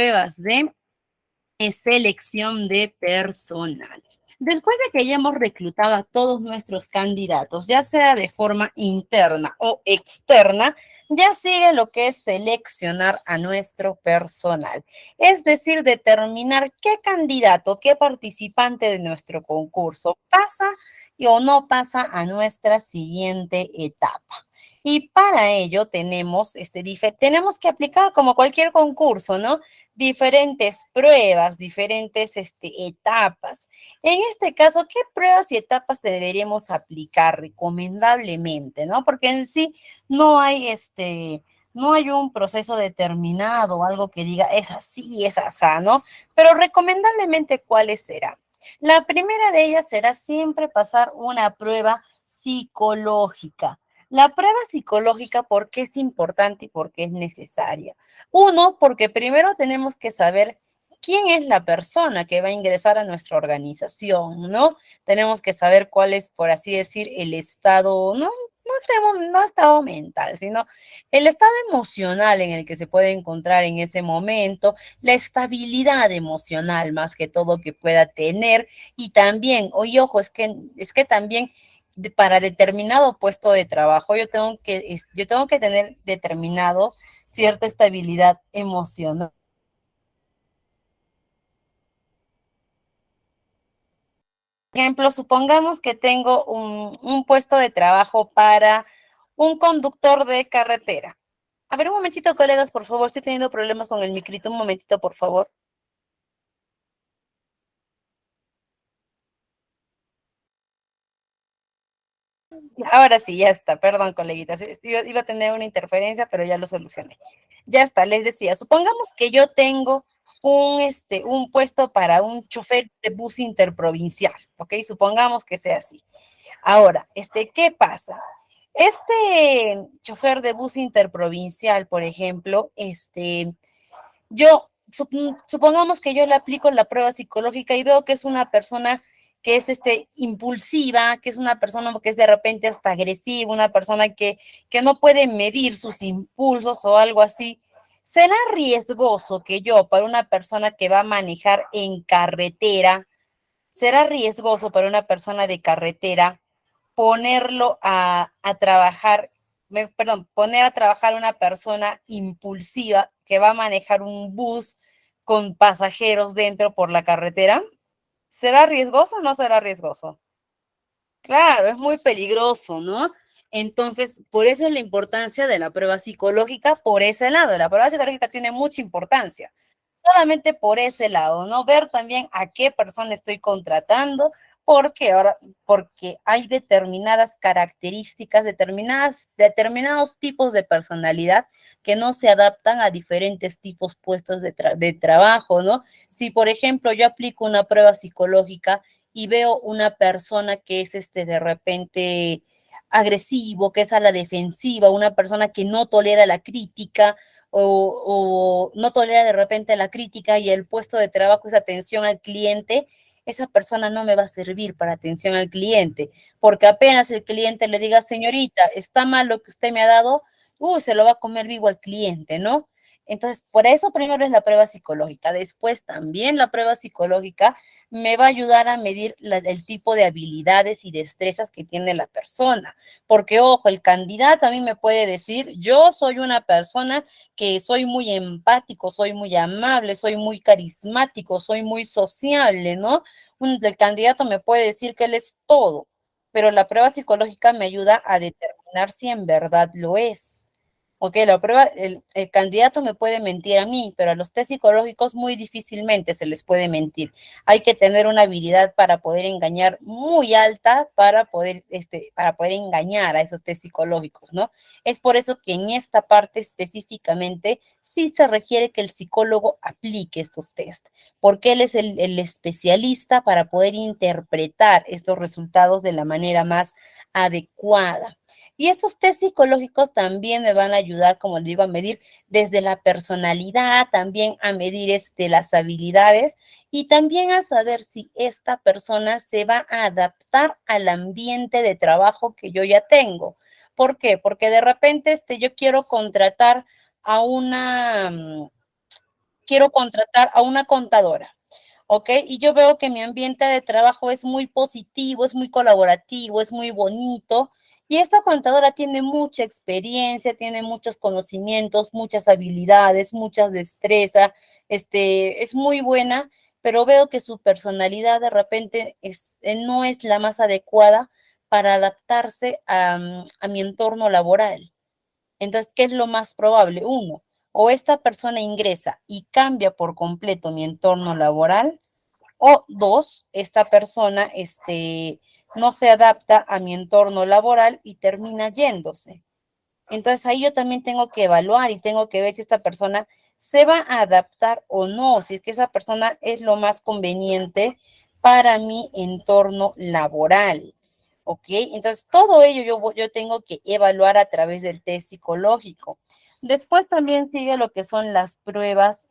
pruebas de selección de personal. Después de que ya hemos reclutado a todos nuestros candidatos, ya sea de forma interna o externa, ya sigue lo que es seleccionar a nuestro personal. Es decir, determinar qué candidato, qué participante de nuestro concurso pasa o no pasa a nuestra siguiente etapa. Y para ello tenemos que aplicar como cualquier concurso, ¿no? Diferentes pruebas, diferentes etapas. En este caso, ¿qué pruebas y etapas deberíamos aplicar recomendablemente, no? Porque en sí no hay un proceso determinado o algo que diga es así, es asá, ¿no? Pero recomendablemente, ¿cuáles serán? La primera de ellas será siempre pasar una prueba psicológica. La prueba psicológica, ¿por qué es importante y por qué es necesaria? Uno, porque primero tenemos que saber quién es la persona que va a ingresar a nuestra organización, ¿no? Tenemos que saber cuál es, por así decir, el estado, no estado mental, sino el estado emocional en el que se puede encontrar en ese momento, la estabilidad emocional más que todo que pueda tener y también, oye, ojo, es que también para determinado puesto de trabajo yo tengo que tener determinado cierta estabilidad emocional. Por ejemplo, supongamos que tengo un puesto de trabajo para un conductor de carretera. A ver, un momentito, colegas, por favor, estoy teniendo problemas con el micrito, un momentito, por favor. Ahora sí, ya está, perdón, coleguitas, iba a tener una interferencia, pero ya lo solucioné. Ya está, les decía, supongamos que yo tengo un puesto para un chofer de bus interprovincial, ¿ok? Supongamos que sea así. Ahora, ¿qué pasa? Este chofer de bus interprovincial, por ejemplo, supongamos que yo le aplico la prueba psicológica y veo que es una persona que es impulsiva, que es una persona que es de repente hasta agresiva, una persona que no puede medir sus impulsos o algo así. ¿Será riesgoso que yo, para una persona que va a manejar en carretera, será riesgoso para una persona de carretera ponerlo a trabajar, perdón, poner a trabajar a una persona impulsiva que va a manejar un bus con pasajeros dentro por la carretera? ¿Será riesgoso o no será riesgoso? Claro, es muy peligroso, ¿no? Entonces, por eso es la importancia de la prueba psicológica por ese lado. La prueba psicológica tiene mucha importancia. Solamente por ese lado, ¿no? Ver también a qué persona estoy contratando, porque hay determinadas características, determinados tipos de personalidad que no se adaptan a diferentes tipos puestos de trabajo, ¿no? Si, por ejemplo, yo aplico una prueba psicológica y veo una persona que es de repente agresivo, que es a la defensiva, una persona que no tolera la crítica o no tolera de repente la crítica y el puesto de trabajo es atención al cliente, esa persona no me va a servir para atención al cliente, porque apenas el cliente le diga, señorita, está mal lo que usted me ha dado, se lo va a comer vivo al cliente, ¿no? Entonces, por eso primero es la prueba psicológica. Después también la prueba psicológica me va a ayudar a medir el tipo de habilidades y destrezas que tiene la persona. Porque, ojo, el candidato a mí me puede decir, yo soy una persona que soy muy empático, soy muy amable, soy muy carismático, soy muy sociable, ¿no? El candidato me puede decir que él es todo, pero la prueba psicológica me ayuda a determinar si en verdad lo es. Ok, el candidato me puede mentir a mí, pero a los test psicológicos muy difícilmente se les puede mentir. Hay que tener una habilidad para poder engañar muy alta para poder engañar a esos test psicológicos, ¿no? Es por eso que en esta parte específicamente sí se requiere que el psicólogo aplique estos test, porque él es el especialista para poder interpretar estos resultados de la manera más adecuada. Y estos test psicológicos también me van a ayudar, como les digo, a medir desde la personalidad, también a medir las habilidades y también a saber si esta persona se va a adaptar al ambiente de trabajo que yo ya tengo. ¿Por qué? Porque de repente yo quiero contratar a quiero contratar a una contadora, ¿ok? Y yo veo que mi ambiente de trabajo es muy positivo, es muy colaborativo, es muy bonito. Y esta contadora tiene mucha experiencia, tiene muchos conocimientos, muchas habilidades, mucha destreza, es muy buena, pero veo que su personalidad de repente no es la más adecuada para adaptarse a mi entorno laboral. Entonces, ¿qué es lo más probable? Uno, o esta persona ingresa y cambia por completo mi entorno laboral, o dos, esta persona no se adapta a mi entorno laboral y termina yéndose. Entonces ahí yo también tengo que evaluar y tengo que ver si esta persona se va a adaptar o no, si es que esa persona es lo más conveniente para mi entorno laboral. ¿Ok? Entonces todo ello yo tengo que evaluar a través del test psicológico. Después también sigue lo que son las pruebas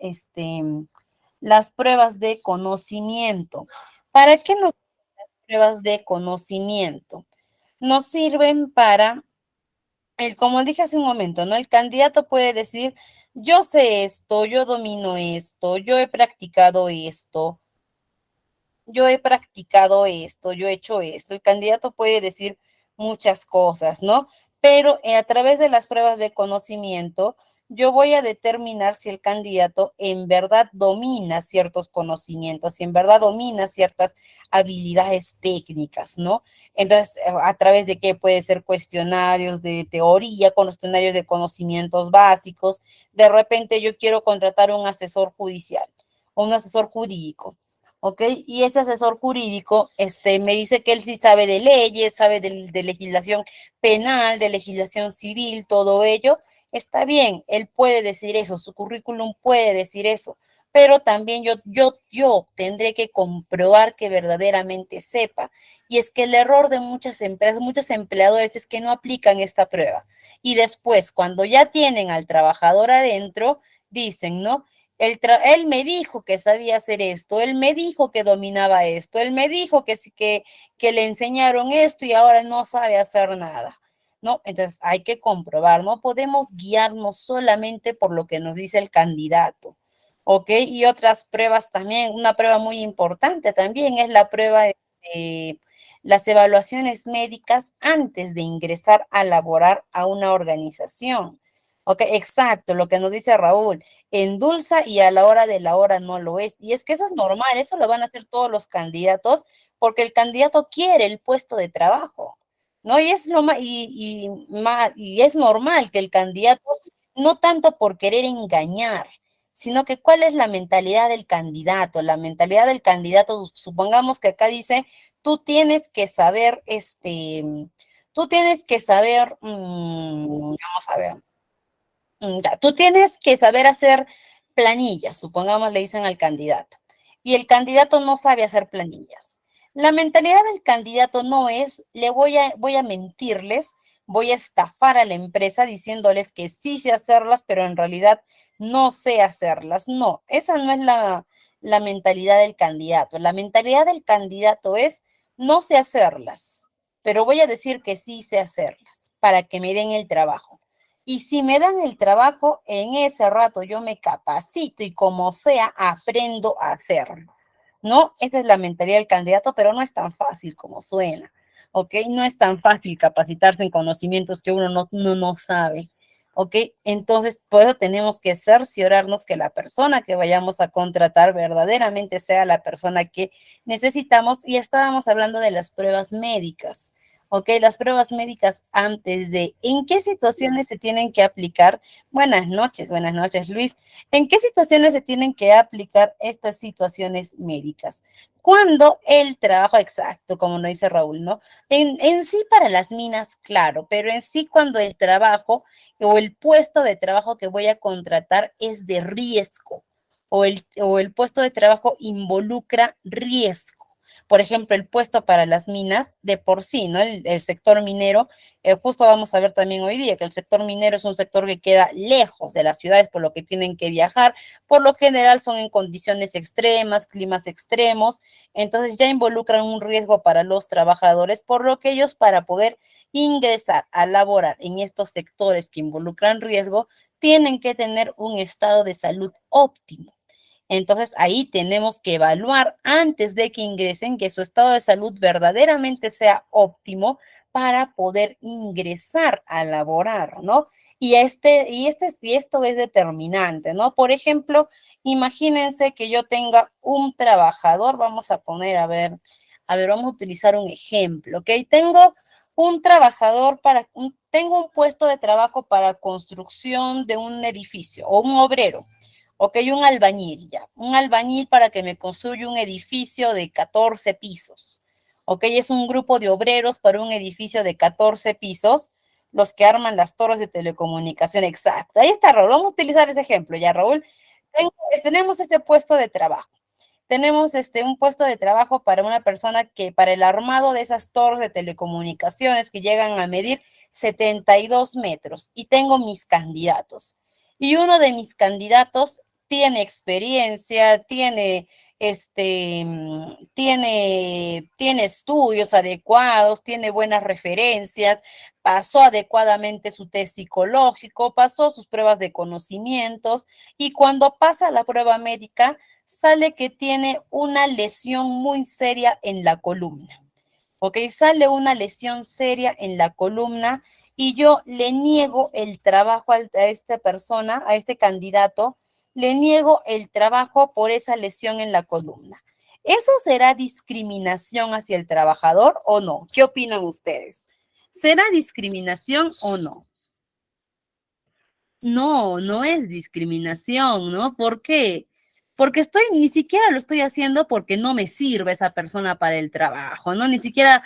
de conocimiento. ¿Para qué nos sirven las pruebas de conocimiento? Nos sirven para como dije hace un momento, ¿no? El candidato puede decir, yo sé esto, yo domino esto, yo he practicado esto, yo he hecho esto. El candidato puede decir muchas cosas, ¿no? Pero a través de las pruebas de conocimiento, yo voy a determinar si el candidato en verdad domina ciertos conocimientos, si en verdad domina ciertas habilidades técnicas, ¿no? Entonces, a través de qué puede ser cuestionarios de teoría, cuestionarios de conocimientos básicos. De repente yo quiero contratar un asesor judicial o un asesor jurídico. ¿Ok? Y ese asesor jurídico me dice que él sí sabe de leyes, sabe de legislación penal, de legislación civil, todo ello. Está bien, él puede decir eso, su currículum puede decir eso, pero también yo tendré que comprobar que verdaderamente sepa. Y es que el error de muchas empresas, muchos empleadores es que no aplican esta prueba. Y después, cuando ya tienen al trabajador adentro, dicen, ¿no? Él me dijo que sabía hacer esto, él me dijo que dominaba esto, él me dijo que le enseñaron esto y ahora no sabe hacer nada, ¿no? Entonces hay que comprobar, no podemos guiarnos solamente por lo que nos dice el candidato, ¿ok? Y otras pruebas también, una prueba muy importante también es la prueba de las evaluaciones médicas antes de ingresar a laborar a una organización. Ok, exacto, lo que nos dice Raúl endulza y a la hora de la hora no lo es. Y es que eso es normal, eso lo van a hacer todos los candidatos porque el candidato quiere el puesto de trabajo, ¿no? Y es y es normal que el candidato, no tanto por querer engañar, sino que cuál es la mentalidad del candidato. La mentalidad del candidato, supongamos que acá dice, tú tienes que saber, tú tienes que saber, vamos a ver, ya, tú tienes que saber hacer planillas, supongamos le dicen al candidato, y el candidato no sabe hacer planillas. La mentalidad del candidato no es, voy a mentirles, voy a estafar a la empresa diciéndoles que sí sé hacerlas, pero en realidad no sé hacerlas. No, esa no es la mentalidad del candidato. La mentalidad del candidato es, no sé hacerlas, pero voy a decir que sí sé hacerlas para que me den el trabajo. Y si me dan el trabajo, en ese rato yo me capacito y como sea, aprendo a hacerlo, ¿no? Esa es la mentalidad del candidato, pero no es tan fácil como suena, ¿ok? No es tan fácil capacitarse en conocimientos que uno no sabe, ¿ok? Entonces, por eso tenemos que cerciorarnos que la persona que vayamos a contratar verdaderamente sea la persona que necesitamos. Y estábamos hablando de las pruebas médicas. Ok, las pruebas médicas antes de, ¿en qué situaciones se tienen que aplicar? Buenas noches, Luis. ¿En qué situaciones se tienen que aplicar estas situaciones médicas? Cuando el trabajo, exacto, como lo dice Raúl, ¿no? En sí para las minas, claro, pero en sí cuando el trabajo o el puesto de trabajo que voy a contratar es de riesgo o el puesto de trabajo involucra riesgo. Por ejemplo, el puesto para las minas de por sí, ¿no? El sector minero, justo vamos a ver también hoy día que el sector minero es un sector que queda lejos de las ciudades, por lo que tienen que viajar. Por lo general son en condiciones extremas, climas extremos, entonces ya involucran un riesgo para los trabajadores, por lo que ellos para poder ingresar a laborar en estos sectores que involucran riesgo, tienen que tener un estado de salud óptimo. Entonces ahí tenemos que evaluar antes de que ingresen que su estado de salud verdaderamente sea óptimo para poder ingresar a laborar, ¿no? Y esto es determinante, ¿no? Por ejemplo, imagínense que yo tenga un trabajador, vamos a poner, vamos a utilizar un ejemplo, ¿ok? Tengo un trabajador tengo un puesto de trabajo para construcción de un edificio o un obrero, ¿ok? Un albañil ya, un albañil para que me construya un edificio de 14 pisos, ¿ok? Es un grupo de obreros para un edificio de 14 pisos, los que arman las torres de telecomunicación, exacto. Ahí está, Raúl, vamos a utilizar ese ejemplo ya, Raúl. Tenemos ese puesto de trabajo. Tenemos un puesto de trabajo para una persona que para el armado de esas torres de telecomunicaciones que llegan a medir 72 metros y tengo mis candidatos. Y uno de mis candidatos tiene experiencia, tiene estudios adecuados, tiene buenas referencias, pasó adecuadamente su test psicológico, pasó sus pruebas de conocimientos y cuando pasa la prueba médica, sale que tiene una lesión muy seria en la columna. ¿Ok? Sale una lesión seria en la columna y yo le niego el trabajo a esta persona, a este candidato, le niego el trabajo por esa lesión en la columna. ¿Eso será discriminación hacia el trabajador o no? ¿Qué opinan ustedes? ¿Será discriminación o no? No, no es discriminación, ¿no? ¿Por qué? Porque ni siquiera lo estoy haciendo porque no me sirve esa persona para el trabajo, ¿no? Ni siquiera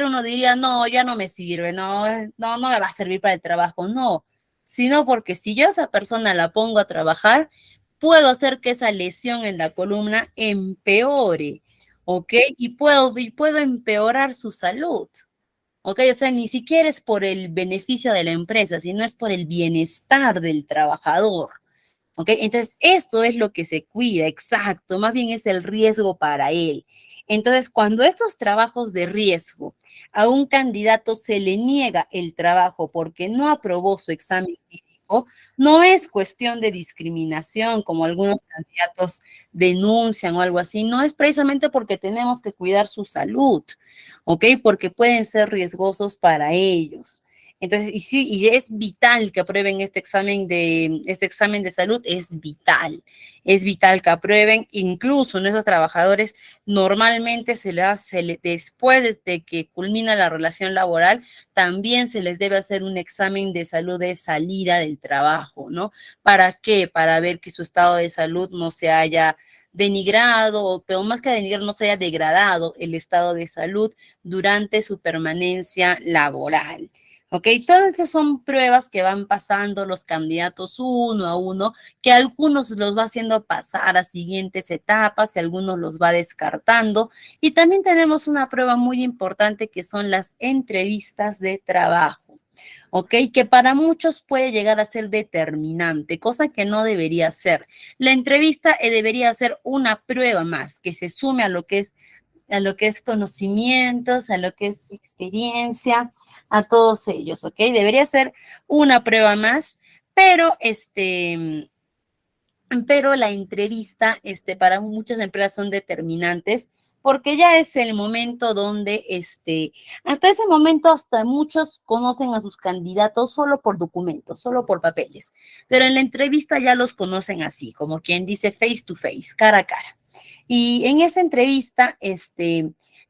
uno diría, no, ya no me sirve, no, no me va a servir para el trabajo, no. Sino porque si yo a esa persona la pongo a trabajar, puedo hacer que esa lesión en la columna empeore, ¿ok? Y puedo empeorar su salud. ¿Ok? O sea, ni siquiera es por el beneficio de la empresa, sino es por el bienestar del trabajador. ¿Ok? Entonces, esto es lo que se cuida, exacto, más bien es el riesgo para él. Entonces, cuando estos trabajos de riesgo a un candidato se le niega el trabajo porque no aprobó su examen médico, no es cuestión de discriminación, como algunos candidatos denuncian o algo así, no es precisamente porque tenemos que cuidar su salud, ¿ok? Porque pueden ser riesgosos para ellos. Entonces, y sí, y es vital que aprueben este examen de salud, es vital que aprueben, incluso nuestros trabajadores normalmente después de que culmina la relación laboral, también se les debe hacer un examen de salud de salida del trabajo, ¿no? ¿Para qué? Para ver que su estado de salud no se haya denigrado, pero más que denigrar, no se haya degradado el estado de salud durante su permanencia laboral. ¿Ok? Todas esas son pruebas que van pasando los candidatos uno a uno, que algunos los va haciendo pasar a siguientes etapas y algunos los va descartando. Y también tenemos una prueba muy importante que son las entrevistas de trabajo. ¿Ok? Que para muchos puede llegar a ser determinante, cosa que no debería ser. La entrevista debería ser una prueba más que se sume a lo que es conocimientos, a lo que es experiencia, a todos ellos, ¿ok? Debería ser una prueba más, pero pero la entrevista, para muchas empresas son determinantes porque ya es el momento donde, hasta ese momento, hasta muchos conocen a sus candidatos solo por documentos, solo por papeles, pero en la entrevista ya los conocen así, como quien dice face to face, cara a cara. Y en esa entrevista,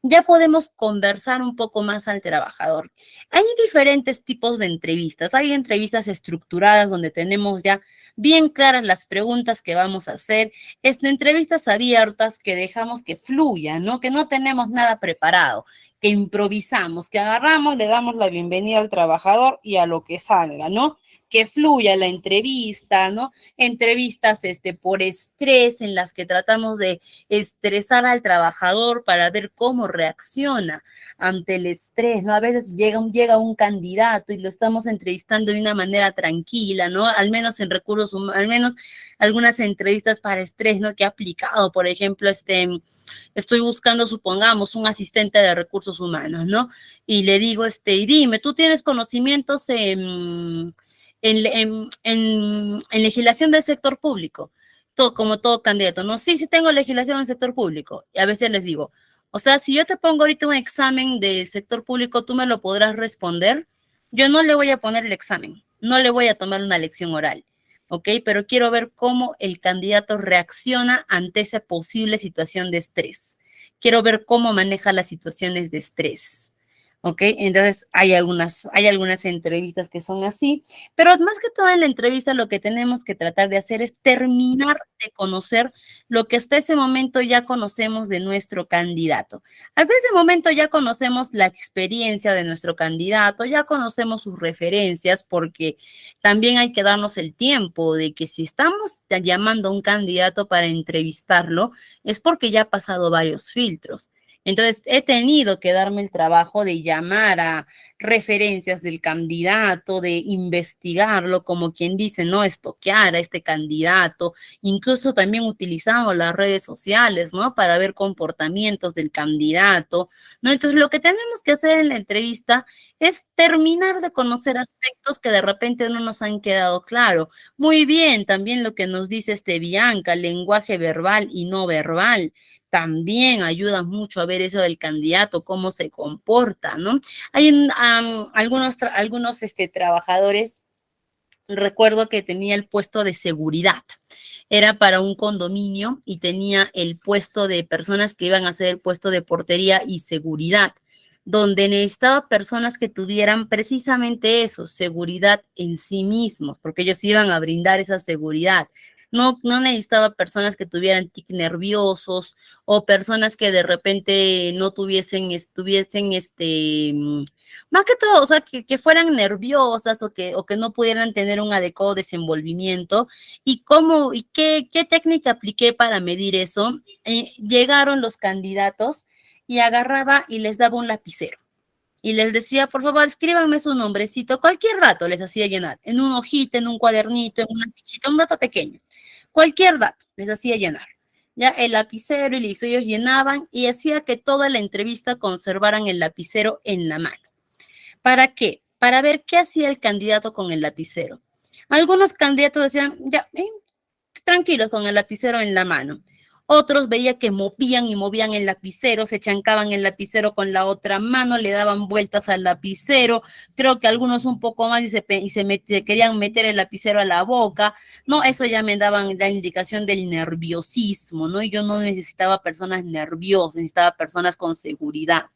ya podemos conversar un poco más al trabajador. Hay diferentes tipos de entrevistas. Hay entrevistas estructuradas donde tenemos ya bien claras las preguntas que vamos a hacer. Entrevistas abiertas que dejamos que fluya, ¿no? Que no tenemos nada preparado, que improvisamos, que agarramos, le damos la bienvenida al trabajador y a lo que salga, ¿no? Que fluya la entrevista, ¿no? Entrevistas por estrés en las que tratamos de estresar al trabajador para ver cómo reacciona ante el estrés, ¿no? A veces llega un candidato y lo estamos entrevistando de una manera tranquila, ¿no? Al menos en recursos humanos, al menos algunas entrevistas para estrés, ¿no? Que he aplicado, por ejemplo, estoy buscando, supongamos, un asistente de recursos humanos, ¿no? Y le digo, y dime, ¿tú tienes conocimientos en legislación del sector público? como todo candidato, no, sí, sí tengo legislación en el sector público. Y a veces les digo, o sea, si yo te pongo ahorita un examen del sector público, ¿tú me lo podrás responder? Yo no le voy a poner el examen, no le voy a tomar una lección oral, ¿ok? Pero quiero ver cómo el candidato reacciona ante esa posible situación de estrés. Quiero ver cómo maneja las situaciones de estrés. ¿Ok? Entonces hay algunas entrevistas que son así, pero más que todo en la entrevista lo que tenemos que tratar de hacer es terminar de conocer lo que hasta ese momento ya conocemos de nuestro candidato. Hasta ese momento ya conocemos la experiencia de nuestro candidato, ya conocemos sus referencias, porque también hay que darnos el tiempo de que si estamos llamando a un candidato para entrevistarlo, es porque ya ha pasado varios filtros. Entonces, he tenido que darme el trabajo de llamar a referencias del candidato, de investigarlo, como quien dice, no estoquear a este candidato. Incluso también utilizamos las redes sociales, ¿no? Para ver comportamientos del candidato, ¿no? Entonces, lo que tenemos que hacer en la entrevista es terminar de conocer aspectos que de repente no nos han quedado claro. Muy bien, también lo que nos dice Bianca, lenguaje verbal y no verbal también ayuda mucho a ver eso del candidato, cómo se comporta, ¿no? Hay algunos trabajadores, recuerdo que tenía el puesto de seguridad, era para un condominio y tenía el puesto de personas que iban a hacer el puesto de portería y seguridad, donde necesitaba personas que tuvieran precisamente eso, seguridad en sí mismos, porque ellos iban a brindar esa seguridad. No necesitaba personas que tuvieran tic nerviosos o personas que de repente no estuviesen más que todo, o sea, que fueran nerviosas o que no pudieran tener un adecuado desenvolvimiento. ¿Y qué técnica apliqué para medir eso? Llegaron los candidatos y agarraba y les daba un lapicero. Y les decía, por favor, escríbanme su nombrecito. Cualquier dato les hacía llenar. En un hojita, en un cuadernito, en una fichita, un dato pequeño. Cualquier dato les hacía llenar. Ya el lapicero y listo, ellos llenaban y hacía que toda la entrevista conservaran el lapicero en la mano. ¿Para qué? Para ver qué hacía el candidato con el lapicero. Algunos candidatos decían, ya, tranquilos con el lapicero en la mano. Otros veía que movían y movían el lapicero, se chancaban el lapicero con la otra mano, le daban vueltas al lapicero. Creo que algunos un poco más se querían meter el lapicero a la boca. No, eso ya me daban la indicación del nerviosismo, ¿no? Y yo no necesitaba personas nerviosas, necesitaba personas con seguridad.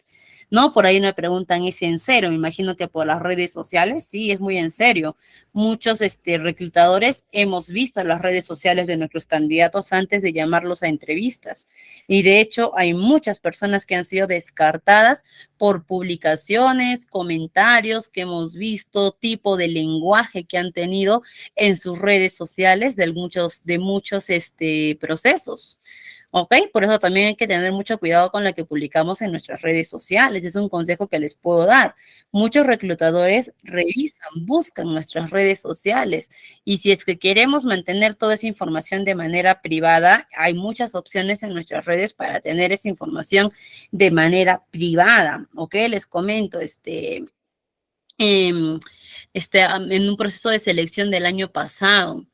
¿No? Por ahí me preguntan, ¿es en serio? Me imagino que por las redes sociales, sí, es muy en serio. Muchos reclutadores hemos visto las redes sociales de nuestros candidatos antes de llamarlos a entrevistas. Y de hecho, hay muchas personas que han sido descartadas por publicaciones, comentarios que hemos visto, tipo de lenguaje que han tenido en sus redes sociales de muchos procesos. ¿Ok? Por eso también hay que tener mucho cuidado con lo que publicamos en nuestras redes sociales. Es un consejo que les puedo dar. Muchos reclutadores revisan, buscan nuestras redes sociales y si es que queremos mantener toda esa información de manera privada, hay muchas opciones en nuestras redes para tener esa información de manera privada. ¿Ok? Les comento, em, en un proceso de selección del año pasado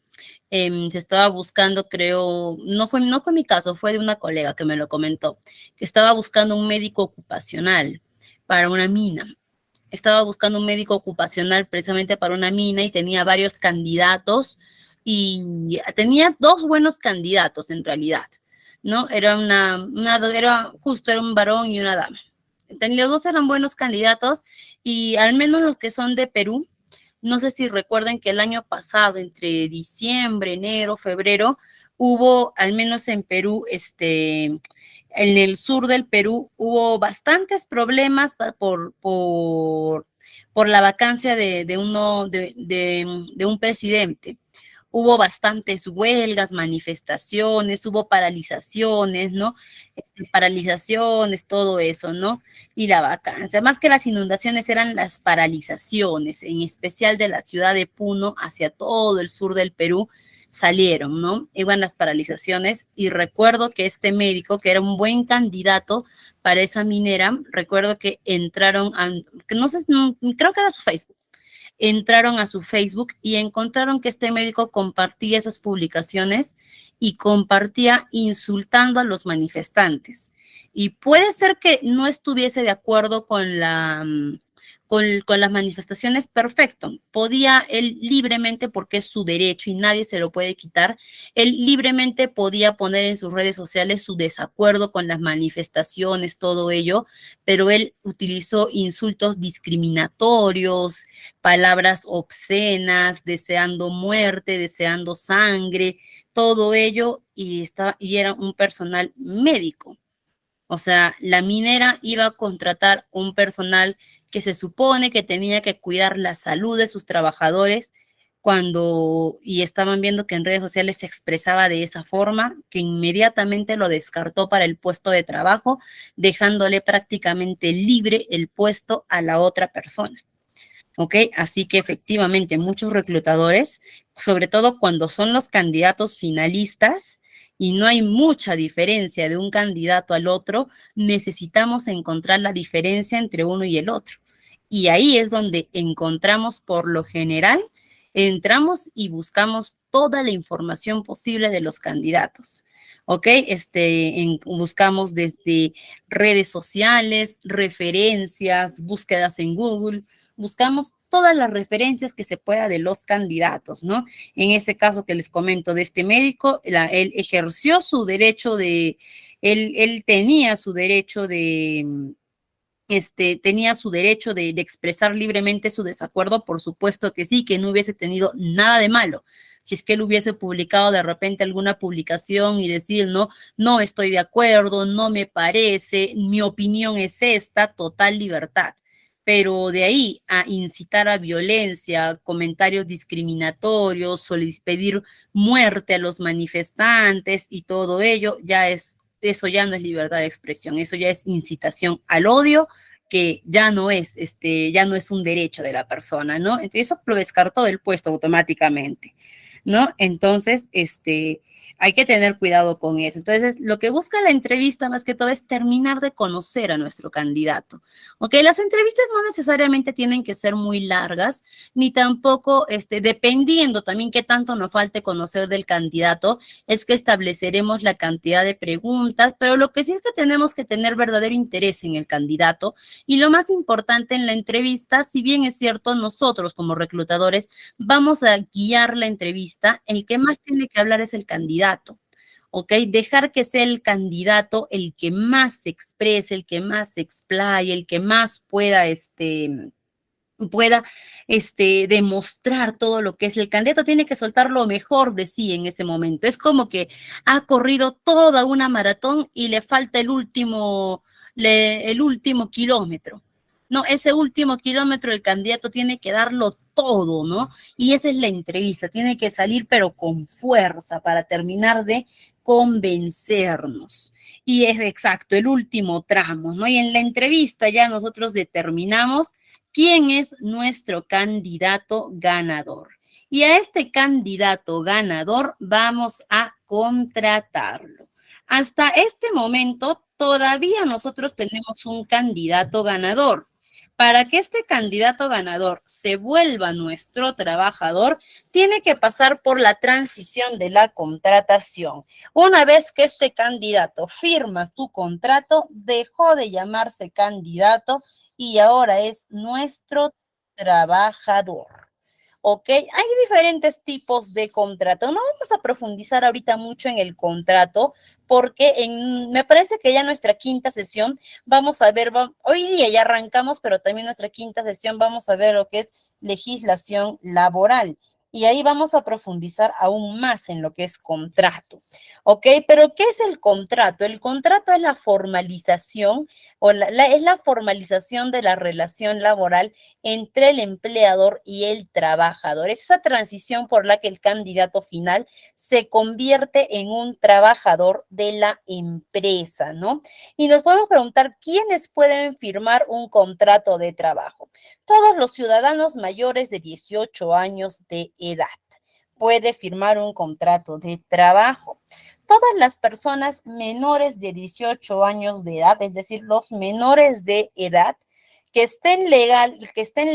se estaba buscando, creo, no fue mi caso, fue de una colega que me lo comentó, que estaba buscando un médico ocupacional para una mina. Estaba buscando un médico ocupacional precisamente para una mina y tenía varios candidatos y tenía dos buenos candidatos en realidad, ¿no? Era era un varón y una dama. Los dos eran buenos candidatos y al menos los que son de Perú, no sé si recuerden que el año pasado, entre diciembre, enero, febrero, hubo, al menos en Perú, en el sur del Perú, hubo bastantes problemas por la vacancia de un presidente. Hubo bastantes huelgas, manifestaciones, hubo paralizaciones, ¿no? Paralizaciones, todo eso, ¿no? Y la vacancia. Más que las inundaciones eran las paralizaciones, en especial de la ciudad de Puno hacia todo el sur del Perú, salieron, ¿no? Iban las paralizaciones y recuerdo que este médico, que era un buen candidato para esa minera, recuerdo que entraron, que no sé, creo que era su Facebook, entraron a su Facebook y encontraron que este médico compartía esas publicaciones y compartía insultando a los manifestantes. Y puede ser que no estuviese de acuerdo con con las manifestaciones, perfecto. Podía él libremente, porque es su derecho y nadie se lo puede quitar, él libremente podía poner en sus redes sociales su desacuerdo con las manifestaciones, todo ello, pero él utilizó insultos discriminatorios, palabras obscenas, deseando muerte, deseando sangre, todo ello, y era un personal médico. O sea, la minera iba a contratar un personal que se supone que tenía que cuidar la salud de sus trabajadores y estaban viendo que en redes sociales se expresaba de esa forma, que inmediatamente lo descartó para el puesto de trabajo, dejándole prácticamente libre el puesto a la otra persona. ¿Ok? Así que efectivamente muchos reclutadores, sobre todo cuando son los candidatos finalistas y no hay mucha diferencia de un candidato al otro, necesitamos encontrar la diferencia entre uno y el otro. Y ahí es donde encontramos, por lo general, entramos y buscamos toda la información posible de los candidatos. ¿Ok? Buscamos desde redes sociales, referencias, búsquedas en Google, buscamos todas las referencias que se pueda de los candidatos, ¿no? En ese caso que les comento de este médico, él ejerció su derecho él tenía su derecho tenía su derecho de expresar libremente su desacuerdo, por supuesto que sí, que no hubiese tenido nada de malo. Si es que él hubiese publicado de repente alguna publicación y decir, no, no estoy de acuerdo, no me parece, mi opinión es esta, total libertad. Pero de ahí a incitar a violencia, comentarios discriminatorios, pedir muerte a los manifestantes y todo ello, eso ya no es libertad de expresión, eso ya es incitación al odio, que ya no es un derecho de la persona, ¿no? Entonces eso lo descartó del puesto automáticamente, ¿no? Entonces, hay que tener cuidado con eso. Entonces, lo que busca la entrevista más que todo es terminar de conocer a nuestro candidato. ¿Ok? Las entrevistas no necesariamente tienen que ser muy largas, ni tampoco, dependiendo también qué tanto nos falte conocer del candidato, es que estableceremos la cantidad de preguntas, pero lo que sí es que tenemos que tener verdadero interés en el candidato. Y lo más importante en la entrevista, si bien es cierto, nosotros como reclutadores vamos a guiar la entrevista, el que más tiene que hablar es el candidato. ¿Ok? Dejar que sea el candidato el que más se exprese, el que más se explaye, el que más pueda demostrar todo lo que es. El candidato tiene que soltar lo mejor de sí en ese momento. Es como que ha corrido toda una maratón y le falta el último kilómetro. No, ese último kilómetro el candidato tiene que darlo todo, ¿no? Y esa es la entrevista, tiene que salir pero con fuerza para terminar de convencernos. Y es exacto, el último tramo, ¿no? Y en la entrevista ya nosotros determinamos quién es nuestro candidato ganador. Y a este candidato ganador vamos a contratarlo. Hasta este momento todavía nosotros tenemos un candidato ganador. Para que este candidato ganador se vuelva nuestro trabajador, tiene que pasar por la transición de la contratación. Una vez que este candidato firma su contrato, dejó de llamarse candidato y ahora es nuestro trabajador. ¿Ok? Hay diferentes tipos de contrato. No vamos a profundizar ahorita mucho en el contrato porque me parece que ya nuestra quinta sesión vamos a ver, hoy día ya arrancamos, pero también nuestra quinta sesión vamos a ver lo que es legislación laboral. Y ahí vamos a profundizar aún más en lo que es contrato. ¿Ok? Pero ¿qué es el contrato? El contrato es la formalización es la formalización de la relación laboral entre el empleador y el trabajador. Es esa transición por la que el candidato final se convierte en un trabajador de la empresa, ¿no? Y nos podemos preguntar, ¿quiénes pueden firmar un contrato de trabajo? Todos los ciudadanos mayores de 18 años de edad puede firmar un contrato de trabajo. Todas las personas menores de 18 años de edad, es decir, los menores de edad, que estén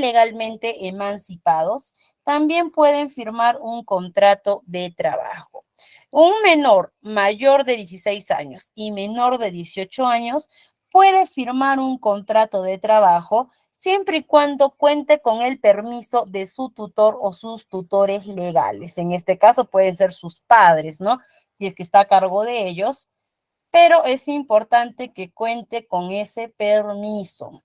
legalmente emancipados, también pueden firmar un contrato de trabajo. Un menor mayor de 16 años y menor de 18 años puede firmar un contrato de trabajo siempre y cuando cuente con el permiso de su tutor o sus tutores legales. En este caso pueden ser sus padres, ¿no? Si es que está a cargo de ellos, pero es importante que cuente con ese permiso.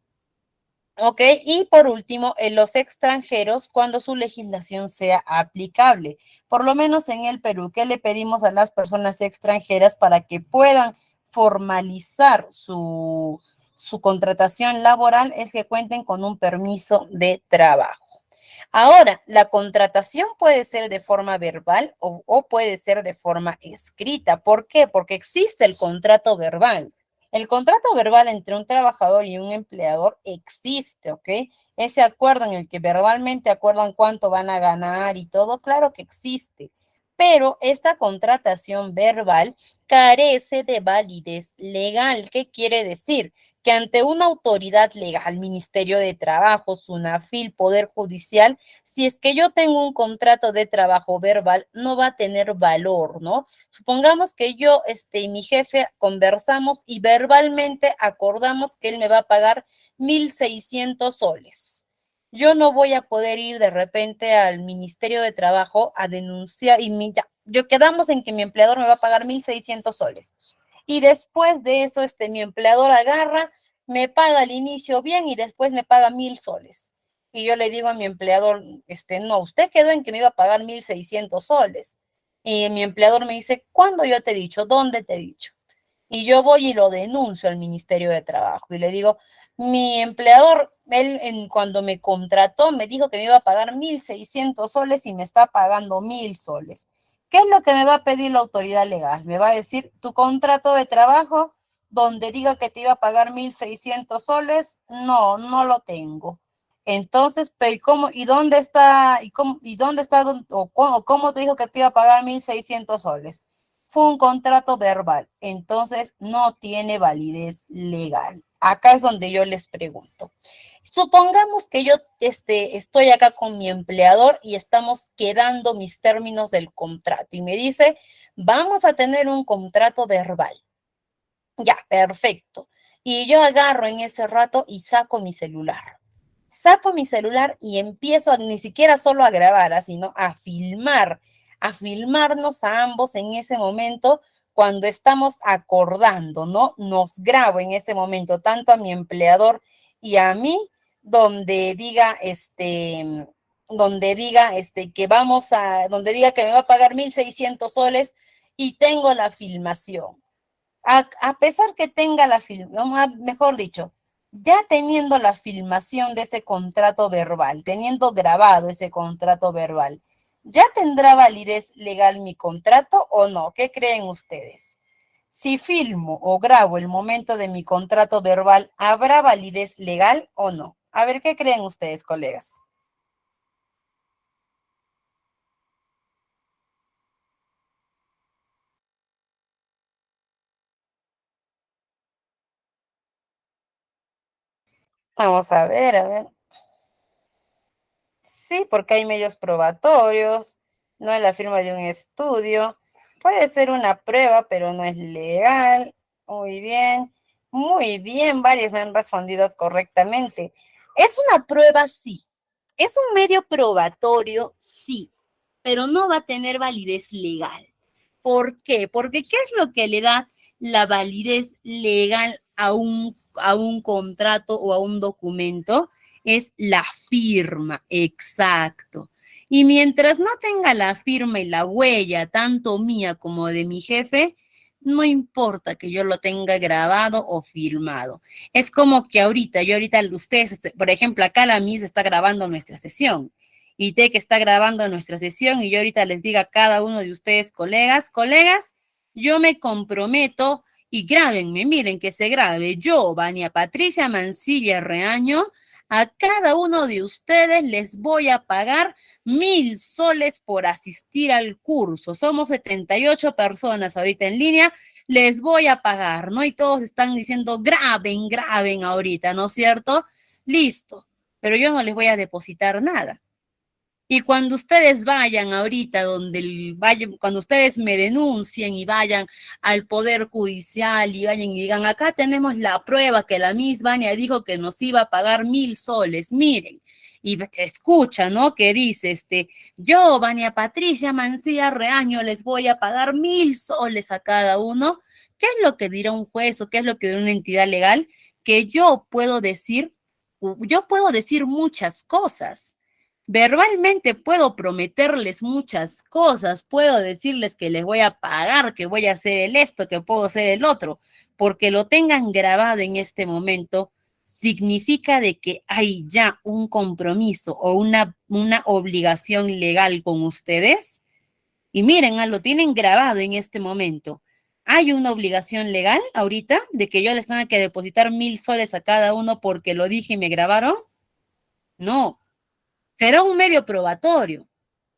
Ok, y por último, en los extranjeros, cuando su legislación sea aplicable. Por lo menos en el Perú, ¿qué le pedimos a las personas extranjeras para que puedan formalizar su contratación laboral? Es que cuenten con un permiso de trabajo. Ahora, la contratación puede ser de forma verbal o puede ser de forma escrita. ¿Por qué? Porque existe el contrato verbal. El contrato verbal entre un trabajador y un empleador existe, ¿ok? Ese acuerdo en el que verbalmente acuerdan cuánto van a ganar y todo, claro que existe. Pero esta contratación verbal carece de validez legal. ¿Qué quiere decir? Que ante una autoridad legal, Ministerio de Trabajo, SUNAFIL, Poder Judicial, si es que yo tengo un contrato de trabajo verbal, no va a tener valor, ¿no? Supongamos que yo y mi jefe conversamos y verbalmente acordamos que él me va a pagar 1.600 soles. Yo no voy a poder ir de repente al Ministerio de Trabajo a denunciar y ya, yo quedamos en que mi empleador me va a pagar 1.600 soles. Y después de eso, mi empleador agarra, me paga al inicio bien y después me paga 1.000 soles. Y yo le digo a mi empleador, no, usted quedó en que me iba a pagar 1.600 soles. Y mi empleador me dice, ¿cuándo yo te he dicho? ¿Dónde te he dicho? Y yo voy y lo denuncio al Ministerio de Trabajo y le digo, mi empleador, cuando me contrató, me dijo que me iba a pagar 1.600 soles y me está pagando 1.000 soles. ¿Qué es lo que me va a pedir la autoridad legal? Me va a decir, tu contrato de trabajo donde diga que te iba a pagar 1.600 soles, no, no lo tengo. Entonces, pero ¿y dónde está, y dónde está, o cómo te dijo que te iba a pagar 1.600 soles? Fue un contrato verbal, entonces no tiene validez legal. Acá es donde yo les pregunto. Supongamos que yo estoy acá con mi empleador y estamos quedando mis términos del contrato y me dice, vamos a tener un contrato verbal. Ya, perfecto. Y yo agarro en ese rato y saco mi celular. Saco mi celular y empiezo ni siquiera solo a grabar, sino a filmarnos a ambos en ese momento cuando estamos acordando, ¿no? Nos grabo en ese momento, tanto a mi empleador y a mí, donde diga, donde diga que me va a pagar 1.600 soles y tengo la filmación. A pesar que tenga la filmación, mejor dicho, ya teniendo la filmación de ese contrato verbal, teniendo grabado ese contrato verbal, ¿ya tendrá validez legal mi contrato o no? ¿Qué creen ustedes? Si filmo o grabo el momento de mi contrato verbal, ¿habrá validez legal o no? A ver, ¿qué creen ustedes, colegas? Vamos a ver, a ver. Sí, porque hay medios probatorios, no es la firma de un estudio. Puede ser una prueba, pero no es legal. Muy bien, muy bien, varios me han respondido correctamente. Es una prueba, sí. Es un medio probatorio, sí, pero no va a tener validez legal. ¿Por qué? Porque ¿qué es lo que le da la validez legal a un contrato o a un documento? Es la firma, exacto. Y mientras no tenga la firma y la huella, tanto mía como de mi jefe, no importa que yo lo tenga grabado o filmado. Es como que ahorita ustedes, por ejemplo, acá la MIS está grabando nuestra sesión y TEC está grabando nuestra sesión y yo ahorita les diga a cada uno de ustedes, colegas, yo me comprometo y grábenme, miren que se grabe. Yo, Vania Patricia Mancilla Reaño, a cada uno de ustedes les voy a pagar 1.000 soles por asistir al curso. Somos 78 personas ahorita en línea, les voy a pagar, ¿no? Y todos están diciendo, graben ahorita, ¿no es cierto? listo, pero yo no les voy a depositar nada. Y cuando ustedes vayan ahorita vayan, cuando ustedes me denuncien y vayan al Poder Judicial y vayan y digan, acá tenemos la prueba que la Miss Vania dijo que nos iba a pagar 1.000 soles, miren, y se escucha, ¿no? Que dice, yo, Vania Patricia Mancilla Reaño, les voy a pagar 1.000 soles a cada uno. ¿Qué es lo que dirá un juez o qué es lo que dirá una entidad legal? Que yo puedo decir muchas cosas. Verbalmente puedo prometerles muchas cosas, puedo decirles que les voy a pagar, que voy a hacer el esto, que puedo hacer el otro, porque lo tengan grabado en este momento, significa de que hay ya un compromiso o una obligación legal con ustedes. Y miren, lo tienen grabado en este momento. ¿Hay una obligación legal ahorita de que yo les tenga que depositar 1.000 soles a cada uno porque lo dije y me grabaron? No, será un medio probatorio,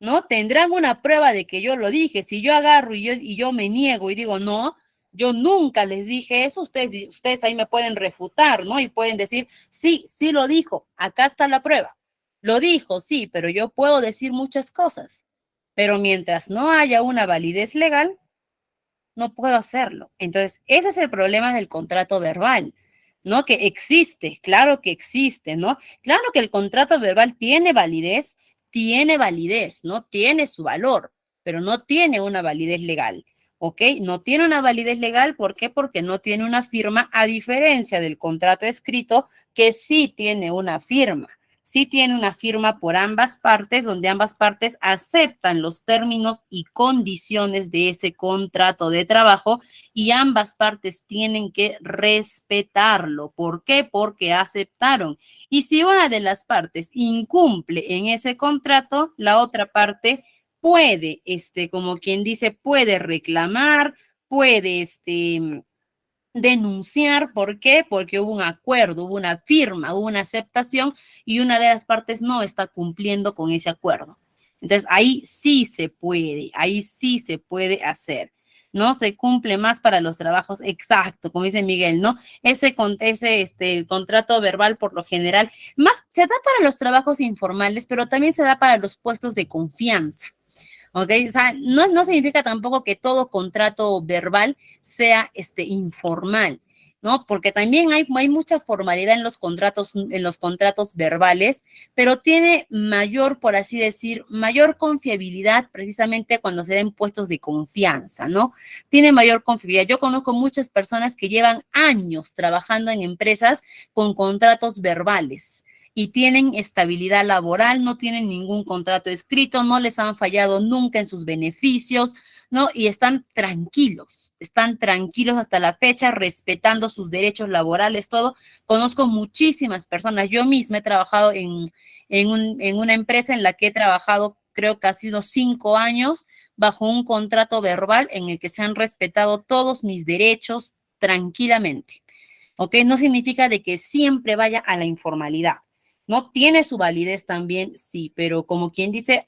¿no? Tendrán una prueba de que yo lo dije. Si yo agarro y yo me niego y digo, no, yo nunca les dije eso, ustedes ahí me pueden refutar, ¿no? Y pueden decir, sí, sí lo dijo, acá está la prueba. Lo dijo, sí, pero yo puedo decir muchas cosas. Pero mientras no haya una validez legal, no puedo hacerlo. Entonces, ese es el problema del contrato verbal, ¿no? Que existe, claro que existe, ¿no? Claro que el contrato verbal tiene validez, ¿no? Tiene su valor, pero no tiene una validez legal, ¿ok? No tiene una validez legal, ¿por qué? Porque no tiene una firma, a diferencia del contrato escrito, que sí tiene una firma. Sí tiene una firma por ambas partes, donde ambas partes aceptan los términos y condiciones de ese contrato de trabajo y ambas partes tienen que respetarlo. ¿Por qué? Porque aceptaron. Y si una de las partes incumple en ese contrato, la otra parte puede, como quien dice, puede reclamar, puede, denunciar. ¿Por qué? Porque hubo un acuerdo, hubo una firma, hubo una aceptación y una de las partes no está cumpliendo con ese acuerdo. Entonces, ahí sí se puede hacer. No se cumple más para los trabajos, exacto, como dice Miguel, ¿no? El contrato verbal por lo general, más se da para los trabajos informales, pero también se da para los puestos de confianza. ¿Ok? O sea, no significa tampoco que todo contrato verbal sea informal, ¿no? Porque también hay mucha formalidad en los contratos verbales, pero tiene mayor, por así decir, mayor confiabilidad precisamente cuando se den puestos de confianza, ¿no? Tiene mayor confiabilidad. Yo conozco muchas personas que llevan años trabajando en empresas con contratos verbales y tienen estabilidad laboral, no tienen ningún contrato escrito, no les han fallado nunca en sus beneficios, ¿no? Y están tranquilos hasta la fecha, respetando sus derechos laborales, todo. Conozco muchísimas personas, yo misma he trabajado en una empresa en la que he trabajado, creo que ha sido 5 años, bajo un contrato verbal en el que se han respetado todos mis derechos tranquilamente. ¿Ok? No significa de que siempre vaya a la informalidad. No tiene su validez también, sí, pero como quien dice,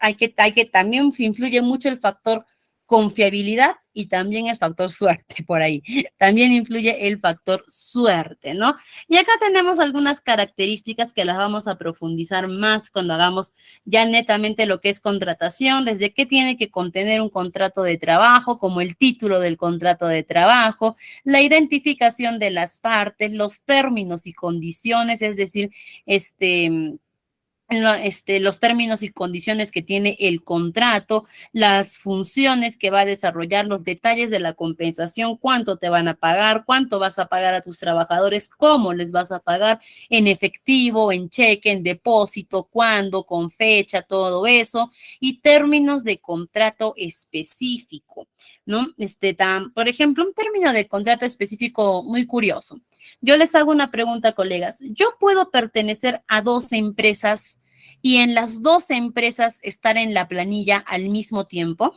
también influye mucho el factor confiabilidad y también el factor suerte por ahí. También influye el factor suerte, ¿no? Y acá tenemos algunas características que las vamos a profundizar más cuando hagamos ya netamente lo que es contratación, desde qué tiene que contener un contrato de trabajo, como el título del contrato de trabajo, la identificación de las partes, los términos y condiciones, es decir, los términos y condiciones que tiene el contrato, las funciones que va a desarrollar, los detalles de la compensación, cuánto te van a pagar, cuánto vas a pagar a tus trabajadores, cómo les vas a pagar, en efectivo, en cheque, en depósito, cuándo, con fecha, todo eso, y términos de contrato específico, ¿no? Por ejemplo, un término de contrato específico muy curioso. Yo les hago una pregunta, colegas. ¿Yo puedo pertenecer a 2 empresas y en las 2 empresas estar en la planilla al mismo tiempo?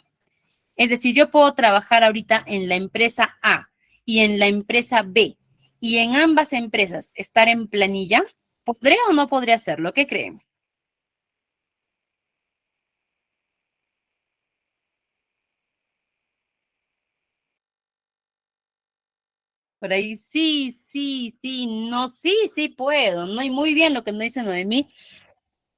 Es decir, yo puedo trabajar ahorita en la empresa A y en la empresa B y en ambas empresas estar en planilla. ¿Podría o no podría hacerlo? ¿Qué creen? Por ahí sí, sí, sí, no, sí, sí puedo, ¿no? Y muy bien lo que me dice Noemí.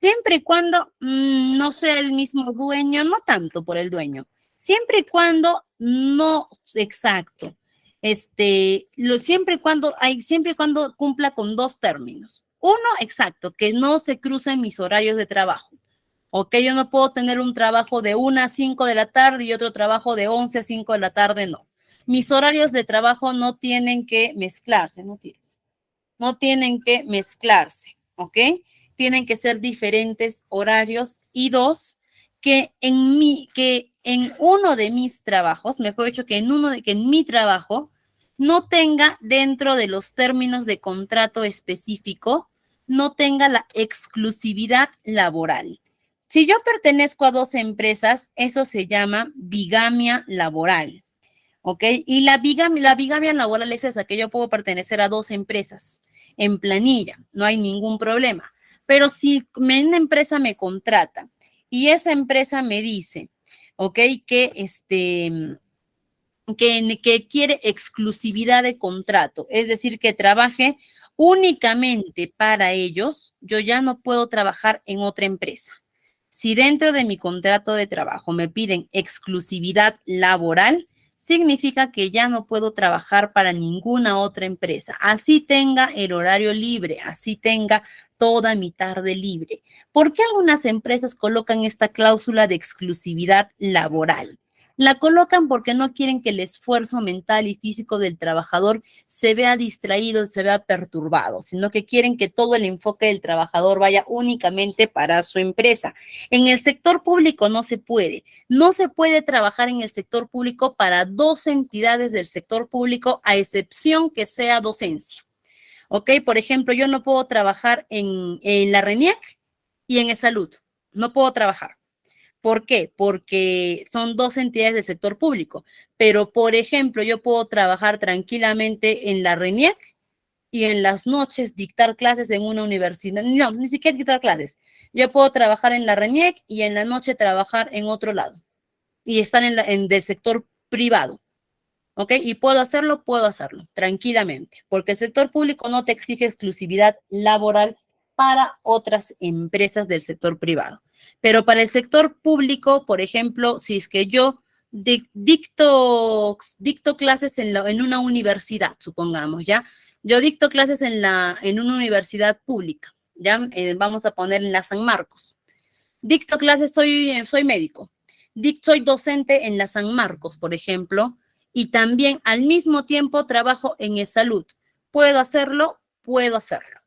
Siempre y cuando no sea el mismo dueño, no tanto por el dueño, siempre y cuando no, exacto, siempre y cuando siempre y cuando cumpla con dos términos. Uno, exacto, que no se crucen mis horarios de trabajo. Ok, yo no puedo tener un trabajo de 1 a 5 de la tarde y otro trabajo de 11 a 5 de la tarde, no. Mis horarios de trabajo no tienen que mezclarse, no tires, no tienen que mezclarse, ¿ok? Tienen que ser diferentes horarios. Y dos, que en uno de mis trabajos, mejor dicho, que en mi trabajo no tenga dentro de los términos de contrato específico, no tenga la exclusividad laboral. Si yo pertenezco a dos empresas, eso se llama bigamia laboral. ¿Ok? Y la bigamia laboral es esa, que yo puedo pertenecer a dos empresas en planilla, no hay ningún problema. Pero si una empresa me contrata y esa empresa me dice, ¿ok? Que quiere exclusividad de contrato, es decir, que trabaje únicamente para ellos, yo ya no puedo trabajar en otra empresa. Si dentro de mi contrato de trabajo me piden exclusividad laboral, significa que ya no puedo trabajar para ninguna otra empresa. Así tenga el horario libre, así tenga toda mi tarde libre. ¿Por qué algunas empresas colocan esta cláusula de exclusividad laboral? La colocan porque no quieren que el esfuerzo mental y físico del trabajador se vea distraído, se vea perturbado, sino que quieren que todo el enfoque del trabajador vaya únicamente para su empresa. En el sector público no se puede. No se puede trabajar en el sector público para dos entidades del sector público, a excepción que sea docencia. ¿Ok? Por ejemplo, yo no puedo trabajar en la RENIEC y en salud. No puedo trabajar. ¿Por qué? Porque son dos entidades del sector público. Pero, por ejemplo, yo puedo trabajar tranquilamente en la RENIEC y en las noches dictar clases en una universidad. No, ni siquiera dictar clases. Yo puedo trabajar en la RENIEC y en la noche trabajar en otro lado. Y estar en del sector privado. ¿Ok? Y puedo hacerlo tranquilamente, porque el sector público no te exige exclusividad laboral para otras empresas del sector privado. Pero para el sector público, por ejemplo, si es que yo dicto clases en una universidad, supongamos, ¿ya? Yo dicto clases en una universidad pública, ¿ya? Vamos a poner en la San Marcos. Dicto clases, soy médico. Soy docente en la San Marcos, por ejemplo, y también al mismo tiempo trabajo en salud. ¿Puedo hacerlo? Puedo hacerlo.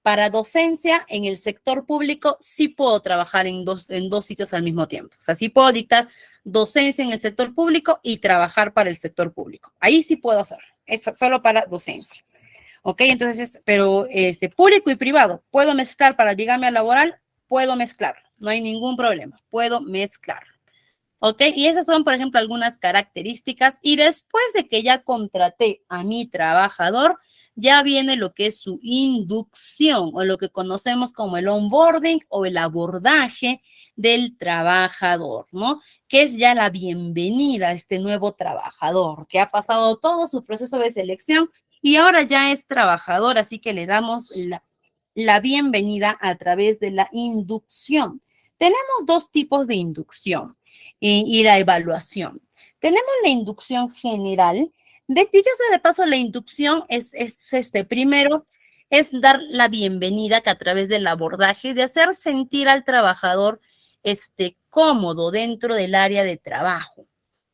Para docencia en el sector público sí puedo trabajar en dos sitios al mismo tiempo. O sea, sí puedo dictar docencia en el sector público y trabajar para el sector público. Ahí sí puedo hacerlo. Es solo para docencia. ¿Ok? Entonces, pero público y privado, ¿puedo mezclar para bigamia laboral? Puedo mezclar, no hay ningún problema, puedo mezclar. ¿Ok? Y esas son, por ejemplo, algunas características. Y después de que ya contraté a mi trabajador, ya viene lo que es su inducción o lo que conocemos como el onboarding o el abordaje del trabajador, ¿no? Que es ya la bienvenida a este nuevo trabajador que ha pasado todo su proceso de selección y ahora ya es trabajador, así que le damos la bienvenida a través de la inducción. Tenemos dos tipos de inducción y la evaluación. Tenemos la inducción general. Dicho sea de paso, la inducción primero, es dar la bienvenida que a través del abordaje, de hacer sentir al trabajador cómodo dentro del área de trabajo.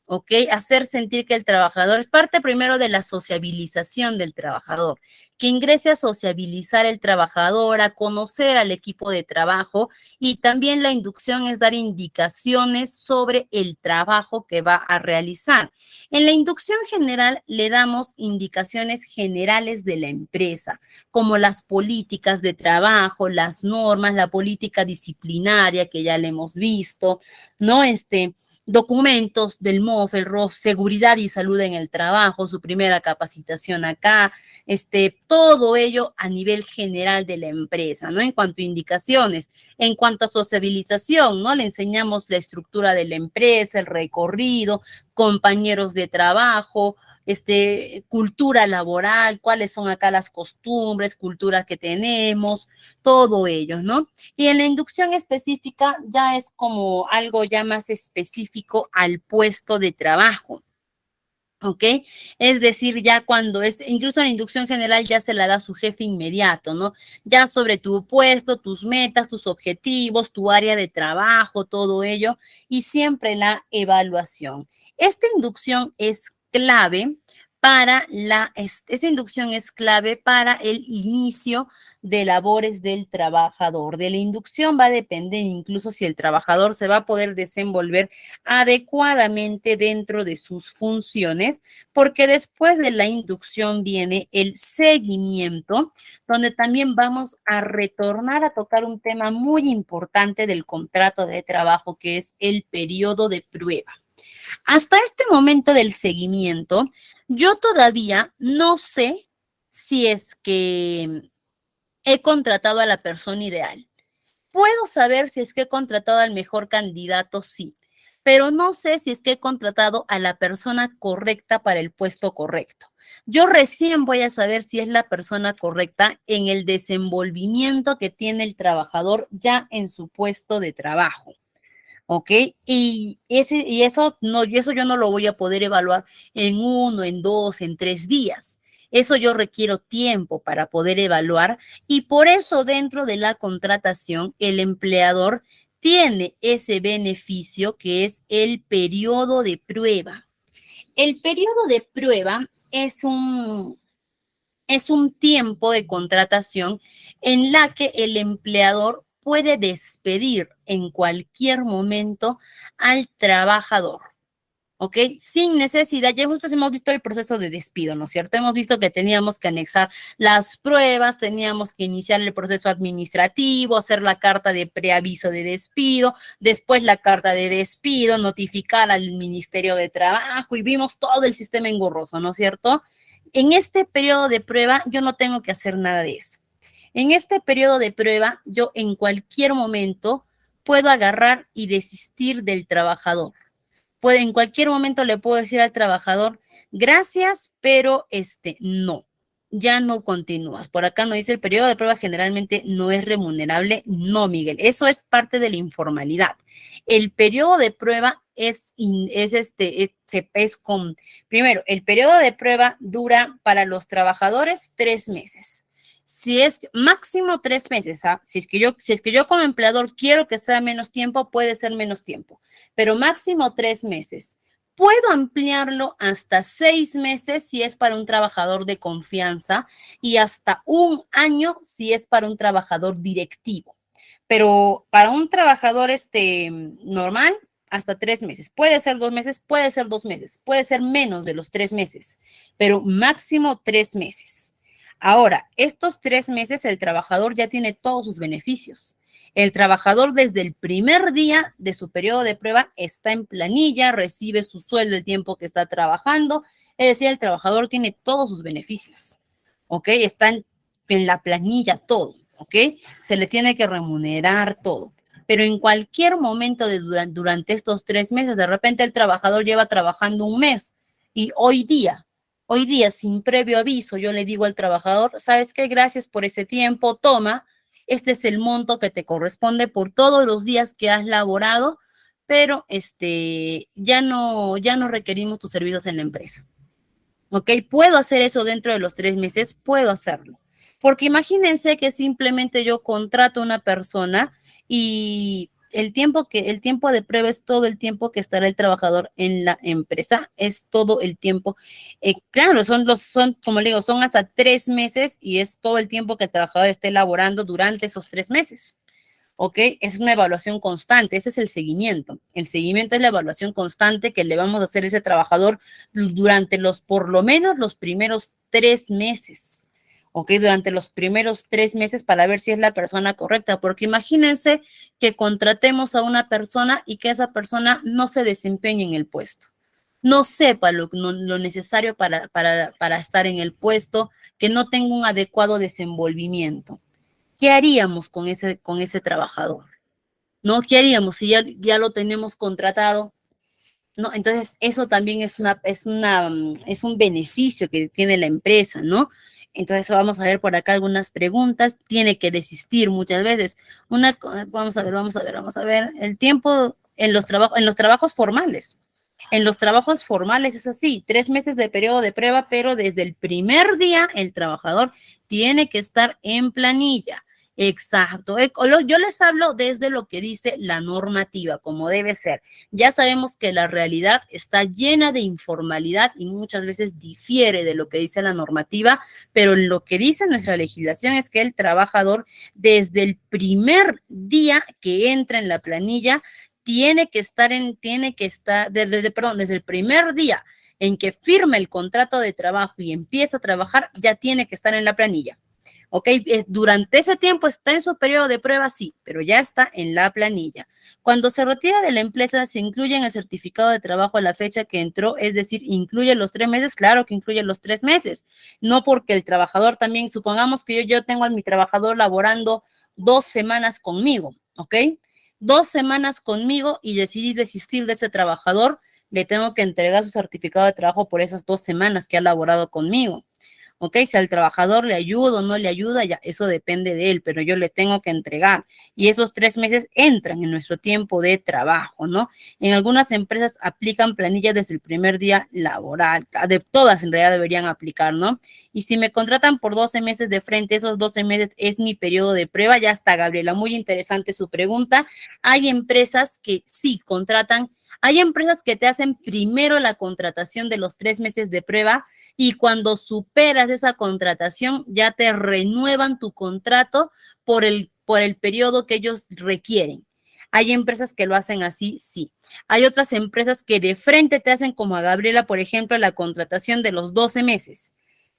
¿Ok? Hacer sentir que el trabajador es parte primero de la sociabilización del trabajador, que ingrese a sociabilizar el trabajador, a conocer al equipo de trabajo y también la inducción es dar indicaciones sobre el trabajo que va a realizar. En la inducción general le damos indicaciones generales de la empresa, como las políticas de trabajo, las normas, la política disciplinaria que ya le hemos visto, ¿no? Documentos del MOF, el ROF, seguridad y salud en el trabajo, su primera capacitación acá, todo ello a nivel general de la empresa, ¿no? En cuanto a indicaciones, en cuanto a sociabilización, ¿no? Le enseñamos la estructura de la empresa, el recorrido, compañeros de trabajo, cultura laboral, cuáles son acá las costumbres, culturas que tenemos, todo ello, ¿no? Y en la inducción específica ya es como algo ya más específico al puesto de trabajo. ¿Ok? Es decir, ya cuando incluso en la inducción general ya se la da su jefe inmediato, ¿no? Ya sobre tu puesto, tus metas, tus objetivos, tu área de trabajo, todo ello, y siempre la evaluación. Esta inducción es clave esta inducción es clave para el inicio de labores del trabajador. De la inducción va a depender incluso si el trabajador se va a poder desenvolver adecuadamente dentro de sus funciones, porque después de la inducción viene el seguimiento, donde también vamos a retornar a tocar un tema muy importante del contrato de trabajo, que es el periodo de prueba. Hasta este momento del seguimiento, yo todavía no sé si es que he contratado a la persona ideal. Puedo saber si es que he contratado al mejor candidato, sí, pero no sé si es que he contratado a la persona correcta para el puesto correcto. Yo recién voy a saber si es la persona correcta en el desenvolvimiento que tiene el trabajador ya en su puesto de trabajo. ¿Ok? Eso yo no lo voy a poder evaluar en 1, en 2, en 3 días. Eso yo requiero tiempo para poder evaluar y por eso dentro de la contratación el empleador tiene ese beneficio que es el periodo de prueba. El periodo de prueba es un tiempo de contratación en la que el empleador puede despedir en cualquier momento al trabajador, ¿ok? Sin necesidad, ya hemos visto el proceso de despido, ¿no es cierto? Hemos visto que teníamos que anexar las pruebas, teníamos que iniciar el proceso administrativo, hacer la carta de preaviso de despido, después la carta de despido, notificar al Ministerio de Trabajo y vimos todo el sistema engorroso, ¿no es cierto? En este periodo de prueba yo no tengo que hacer nada de eso. En este periodo de prueba yo en cualquier momento puedo agarrar y desistir del trabajador. En cualquier momento le puedo decir al trabajador, gracias, pero no, ya no continúas. Por acá no dice el periodo de prueba generalmente no es remunerable. No, Miguel, eso es parte de la informalidad. El periodo de prueba primero, el periodo de prueba dura para los trabajadores 3 meses. Si es máximo 3 meses, ¿ah? Si es que yo como empleador quiero que sea menos tiempo, puede ser menos tiempo, pero máximo 3 meses. Puedo ampliarlo hasta 6 meses si es para un trabajador de confianza y hasta 1 año si es para un trabajador directivo. Pero para un trabajador normal, hasta 3 meses. Puede ser 2 meses, puede ser 2 meses, puede ser menos de los 3 meses, pero máximo 3 meses. Ahora, estos 3 meses el trabajador ya tiene todos sus beneficios. El trabajador desde el primer día de su periodo de prueba está en planilla, recibe su sueldo el tiempo que está trabajando, es decir, el trabajador tiene todos sus beneficios, ¿ok? Está en la planilla todo, ¿ok? Se le tiene que remunerar todo. Pero en cualquier momento durante estos 3 meses, de repente el trabajador lleva trabajando 1 mes y hoy día, sin previo aviso, yo le digo al trabajador, ¿sabes qué? Gracias por ese tiempo, toma, este es el monto que te corresponde por todos los días que has laborado, pero ya no requerimos tus servicios en la empresa. ¿Ok? ¿Puedo hacer eso dentro de los 3 meses? Puedo hacerlo. Porque imagínense que simplemente yo contrato a una persona y el tiempo de prueba es todo el tiempo que estará el trabajador en la empresa, es todo el tiempo. Claro, como le digo, son hasta 3 meses y es todo el tiempo que el trabajador esté laborando durante esos 3 meses. ¿Ok? Es una evaluación constante, ese es el seguimiento. El seguimiento es la evaluación constante que le vamos a hacer a ese trabajador durante por lo menos los primeros 3 meses. ¿Ok? Durante los primeros 3 meses para ver si es la persona correcta, porque imagínense que contratemos a una persona y que esa persona no se desempeñe en el puesto, no sepa lo necesario para estar en el puesto, que no tenga un adecuado desenvolvimiento. ¿Qué haríamos con ese trabajador? ¿No? ¿Qué haríamos si ya lo tenemos contratado? ¿no? Entonces, eso también es un beneficio que tiene la empresa, ¿no? Entonces, vamos a ver por acá algunas preguntas. Tiene que desistir muchas veces. Vamos a ver. El tiempo en los trabajos formales. En los trabajos formales es así, 3 meses de periodo de prueba, pero desde el primer día el trabajador tiene que estar en planilla. Exacto. Yo les hablo desde lo que dice la normativa, como debe ser. Ya sabemos que la realidad está llena de informalidad y muchas veces difiere de lo que dice la normativa, pero lo que dice nuestra legislación es que el trabajador desde el primer día que entra en la planilla desde el primer día en que firma el contrato de trabajo y empieza a trabajar, ya tiene que estar en la planilla. ¿Ok? Durante ese tiempo está en su periodo de prueba, sí, pero ya está en la planilla. Cuando se retira de la empresa, se incluye en el certificado de trabajo la fecha que entró, es decir, incluye los 3 meses, claro que incluye los 3 meses, no porque el trabajador también, supongamos que yo tengo a mi trabajador laborando 2 semanas conmigo, ¿ok? 2 semanas conmigo y decidí desistir de ese trabajador, le tengo que entregar su certificado de trabajo por esas 2 semanas que ha laborado conmigo. ¿Ok? Si al trabajador le ayuda o no le ayuda, ya eso depende de él, pero yo le tengo que entregar. Y esos 3 meses entran en nuestro tiempo de trabajo, ¿no? En algunas empresas aplican planillas desde el primer día laboral, de todas en realidad deberían aplicar, ¿no? Y si me contratan por 12 meses de frente, esos 12 meses es mi periodo de prueba, ya está, Gabriela, muy interesante su pregunta. Hay empresas que sí contratan, hay empresas que te hacen primero la contratación de los 3 meses de prueba y cuando superas esa contratación ya te renuevan tu contrato por el periodo que ellos requieren. Hay empresas que lo hacen así, sí. Hay otras empresas que de frente te hacen como a Gabriela, por ejemplo, la contratación de los 12 meses,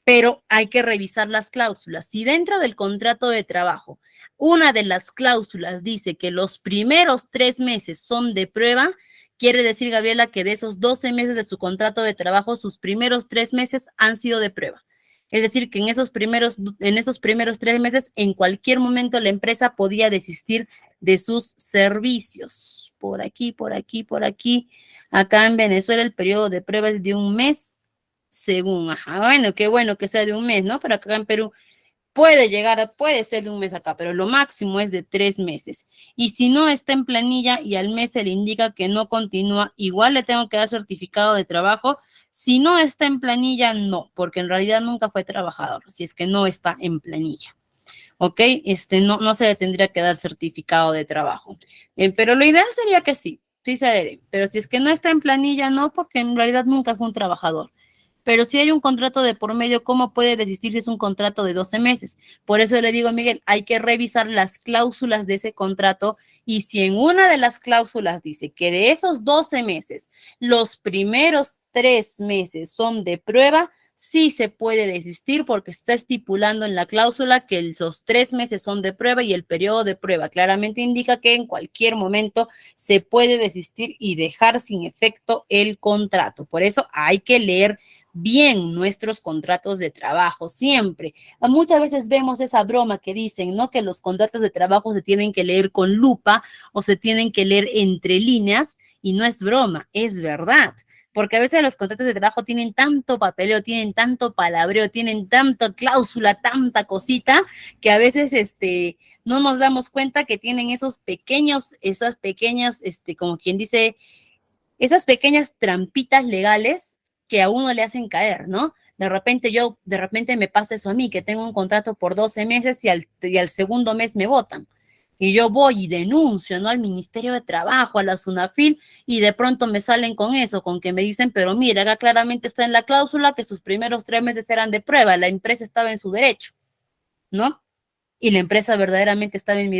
pero hay que revisar las cláusulas. Si dentro del contrato de trabajo una de las cláusulas dice que los primeros 3 meses son de prueba, quiere decir, Gabriela, que de esos 12 meses de su contrato de trabajo, sus primeros 3 meses han sido de prueba. Es decir, que en esos primeros 3 meses, en cualquier momento la empresa podía desistir de sus servicios. Por aquí, por aquí, por aquí. Acá en Venezuela el periodo de prueba es de un mes, según, bueno, qué bueno que sea de un mes, ¿no? Pero acá en Perú puede ser de un mes acá, pero lo máximo es de 3 meses. Y si no está en planilla y al mes se le indica que no continúa, igual le tengo que dar certificado de trabajo. Si no está en planilla, no, porque en realidad nunca fue trabajador, si es que no está en planilla. ¿Ok? No se le tendría que dar certificado de trabajo. Pero lo ideal sería que sí se le dé. Pero si es que no está en planilla, no, porque en realidad nunca fue un trabajador. Pero si hay un contrato de por medio, ¿cómo puede desistir si es un contrato de 12 meses? Por eso le digo, Miguel, hay que revisar las cláusulas de ese contrato y si en una de las cláusulas dice que de esos 12 meses, los primeros 3 meses son de prueba, sí se puede desistir porque está estipulando en la cláusula que los 3 meses son de prueba y el periodo de prueba claramente indica que en cualquier momento se puede desistir y dejar sin efecto el contrato. Por eso hay que leer bien nuestros contratos de trabajo, siempre. Muchas veces vemos esa broma que dicen, ¿no? Que los contratos de trabajo se tienen que leer con lupa o se tienen que leer entre líneas y no es broma, es verdad. Porque a veces los contratos de trabajo tienen tanto papeleo, tienen tanto palabreo, tienen tanta cláusula, tanta cosita, que a veces no nos damos cuenta que tienen esas pequeñas, como quien dice, esas pequeñas trampitas legales que a uno le hacen caer, ¿no? De repente me pasa eso a mí, que tengo un contrato por 12 meses y al segundo mes me votan. Y yo voy y denuncio, ¿no? Al Ministerio de Trabajo, a la SUNAFIL, y de pronto me salen con eso, con que me dicen, pero mira, acá claramente está en la cláusula que sus primeros 3 meses eran de prueba, la empresa estaba en su derecho, ¿no? Y la empresa verdaderamente estaba en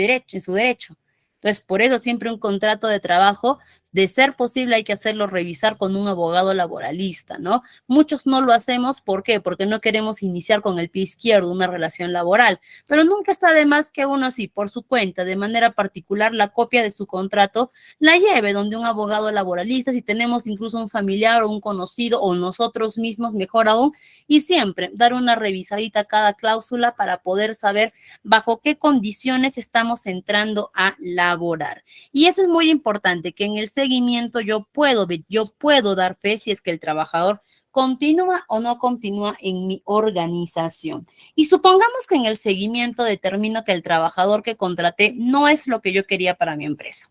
su derecho. Entonces, por eso siempre un contrato de trabajo, de ser posible, hay que hacerlo revisar con un abogado laboralista, ¿no? Muchos no lo hacemos, ¿por qué? Porque no queremos iniciar con el pie izquierdo una relación laboral, pero nunca está de más que uno así, por su cuenta, de manera particular, la copia de su contrato, la lleve donde un abogado laboralista, si tenemos incluso un familiar o un conocido o nosotros mismos, mejor aún, y siempre dar una revisadita a cada cláusula para poder saber bajo qué condiciones estamos entrando a laborar. Y eso es muy importante, que en el seguimiento yo puedo dar fe si es que el trabajador continúa o no continúa en mi organización. Y supongamos que en el seguimiento determino que el trabajador que contraté no es lo que yo quería para mi empresa.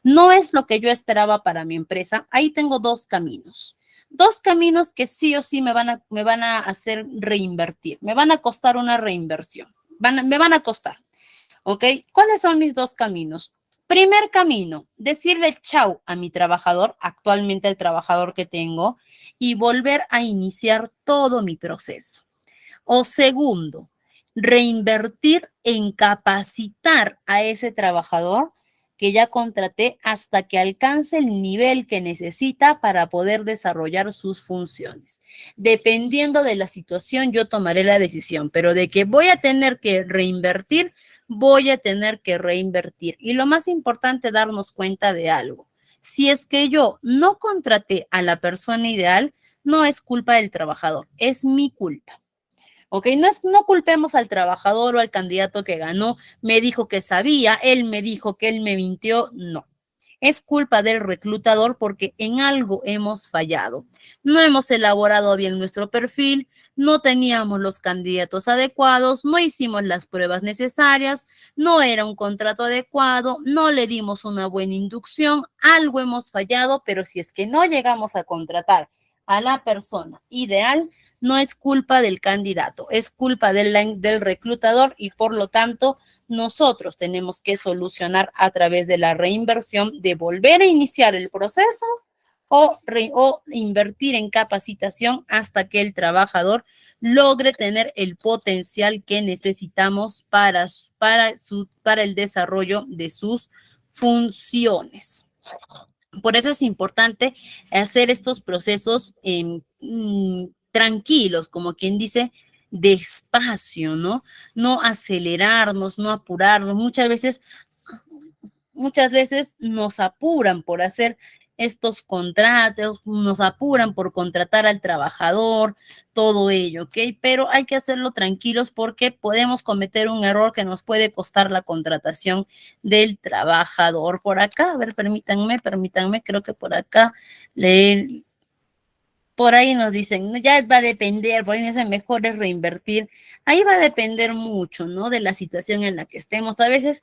No es lo que yo esperaba para mi empresa. Ahí tengo dos caminos. Dos caminos que sí o sí me van a hacer reinvertir. Me van a costar una reinversión. Me van a costar. ¿Ok? ¿Cuáles son mis dos caminos? Primer camino, decirle chau a mi trabajador, actualmente el trabajador que tengo, y volver a iniciar todo mi proceso. O segundo, reinvertir en capacitar a ese trabajador que ya contraté hasta que alcance el nivel que necesita para poder desarrollar sus funciones. Dependiendo de la situación, yo tomaré la decisión, pero de que voy a tener que reinvertir, voy a tener que reinvertir. Y lo más importante, darnos cuenta de algo. Si es que yo no contraté a la persona ideal, no es culpa del trabajador, es mi culpa. ¿Ok? No culpemos al trabajador o al candidato que ganó, me dijo que sabía, él me dijo que él me mintió, no. Es culpa del reclutador porque en algo hemos fallado. No hemos elaborado bien nuestro perfil, no teníamos los candidatos adecuados, no hicimos las pruebas necesarias, no era un contrato adecuado, no le dimos una buena inducción, algo hemos fallado, pero si es que no llegamos a contratar a la persona ideal, no es culpa del candidato, es culpa del reclutador y por lo tanto nosotros tenemos que solucionar a través de la reinversión de volver a iniciar el proceso o invertir en capacitación hasta que el trabajador logre tener el potencial que necesitamos para el desarrollo de sus funciones. Por eso es importante hacer estos procesos tranquilos, como quien dice, despacio, ¿no? No acelerarnos, no apurarnos. Muchas veces nos apuran por hacer estos contratos, nos apuran por contratar al trabajador, todo ello, ¿ok? Pero hay que hacerlo tranquilos porque podemos cometer un error que nos puede costar la contratación del trabajador. Por acá, a ver, permítanme, creo que por acá por ahí nos dicen, no, ya va a depender, por ahí nos dicen, mejor es reinvertir. Ahí va a depender mucho, ¿no? De la situación en la que estemos. A veces,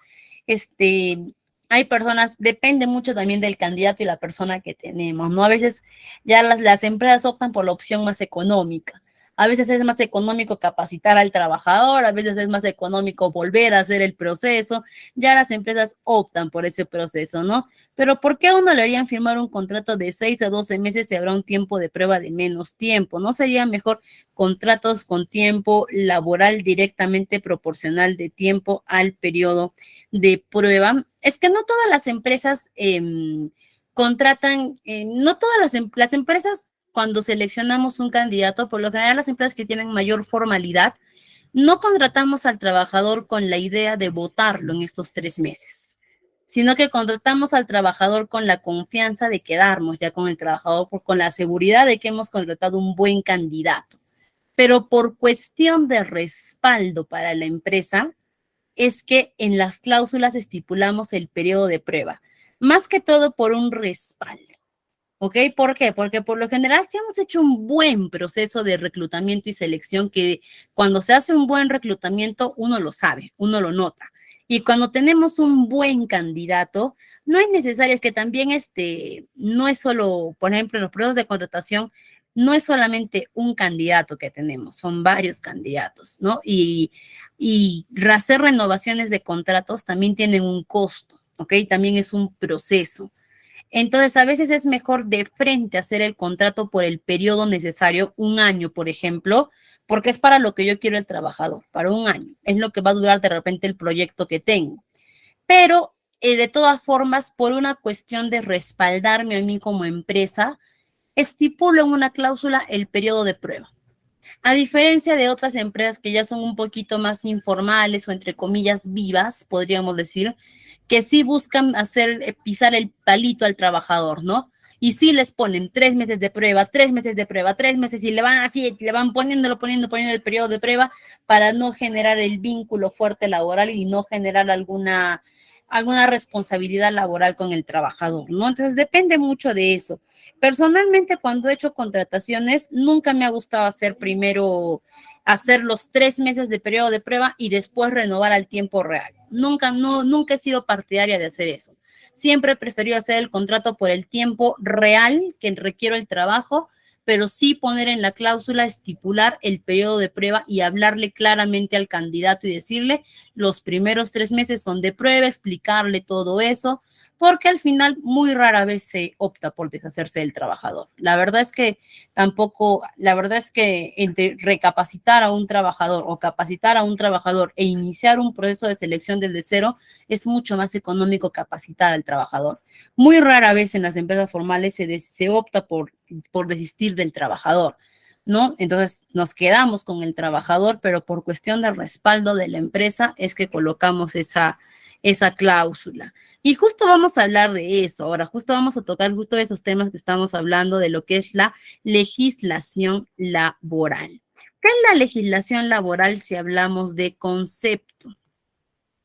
hay personas, depende mucho también del candidato y la persona que tenemos, ¿no? A veces ya las empresas optan por la opción más económica. A veces es más económico capacitar al trabajador, a veces es más económico volver a hacer el proceso. Ya las empresas optan por ese proceso, ¿no? Pero ¿por qué a uno le harían firmar un contrato de 6 a 12 meses si habrá un tiempo de prueba de menos tiempo? ¿No sería mejor contratos con tiempo laboral directamente proporcional de tiempo al periodo de prueba? Es que no todas las empresas contratan, no todas las empresas cuando seleccionamos un candidato, por lo general las empresas que tienen mayor formalidad, no contratamos al trabajador con la idea de votarlo en estos 3 meses, sino que contratamos al trabajador con la confianza de quedarnos ya con el trabajador, con la seguridad de que hemos contratado un buen candidato. Pero por cuestión de respaldo para la empresa, es que en las cláusulas estipulamos el periodo de prueba, más que todo por un respaldo. ¿Ok? ¿Por qué? Porque por lo general si hemos hecho un buen proceso de reclutamiento y selección, que cuando se hace un buen reclutamiento uno lo sabe, uno lo nota. Y cuando tenemos un buen candidato, no es necesario, es que también no es solo, por ejemplo, en los procesos de contratación, no es solamente un candidato que tenemos, son varios candidatos, ¿no? Y hacer renovaciones de contratos también tienen un costo, ¿ok? También es un proceso. Entonces, a veces es mejor de frente hacer el contrato por el periodo necesario, un año, por ejemplo, porque es para lo que yo quiero el trabajador, para un año. Es lo que va a durar de repente el proyecto que tengo. Pero, de todas formas, por una cuestión de respaldarme a mí como empresa, estipulo en una cláusula el periodo de prueba. A diferencia de otras empresas que ya son un poquito más informales o entre comillas vivas, podríamos decir, que sí buscan pisar el palito al trabajador, ¿no? Y sí les ponen 3 meses de prueba, 3 meses de prueba, 3 meses y le van así, le van poniendo el periodo de prueba para no generar el vínculo fuerte laboral y no generar alguna responsabilidad laboral con el trabajador, ¿no? Entonces depende mucho de eso. Personalmente, cuando he hecho contrataciones, nunca me ha gustado hacer primero, hacer los 3 meses de periodo de prueba y después renovar al tiempo real. Nunca, no, nunca he sido partidaria de hacer eso. Siempre he preferido hacer el contrato por el tiempo real que requiero el trabajo, pero sí poner en la cláusula, estipular el periodo de prueba y hablarle claramente al candidato y decirle los primeros 3 meses son de prueba, explicarle todo eso, porque al final muy rara vez se opta por deshacerse del trabajador. La verdad es que tampoco, la verdad es que entre recapacitar a un trabajador o capacitar a un trabajador e iniciar un proceso de selección desde cero es mucho más económico capacitar al trabajador. Muy rara vez en las empresas formales se opta por desistir del trabajador, ¿no? Entonces nos quedamos con el trabajador, pero por cuestión de respaldo de la empresa es que colocamos esa cláusula. Y justo vamos a hablar de eso ahora, justo vamos a tocar justo esos temas que estamos hablando de lo que es la legislación laboral. ¿Qué es la legislación laboral si hablamos de concepto?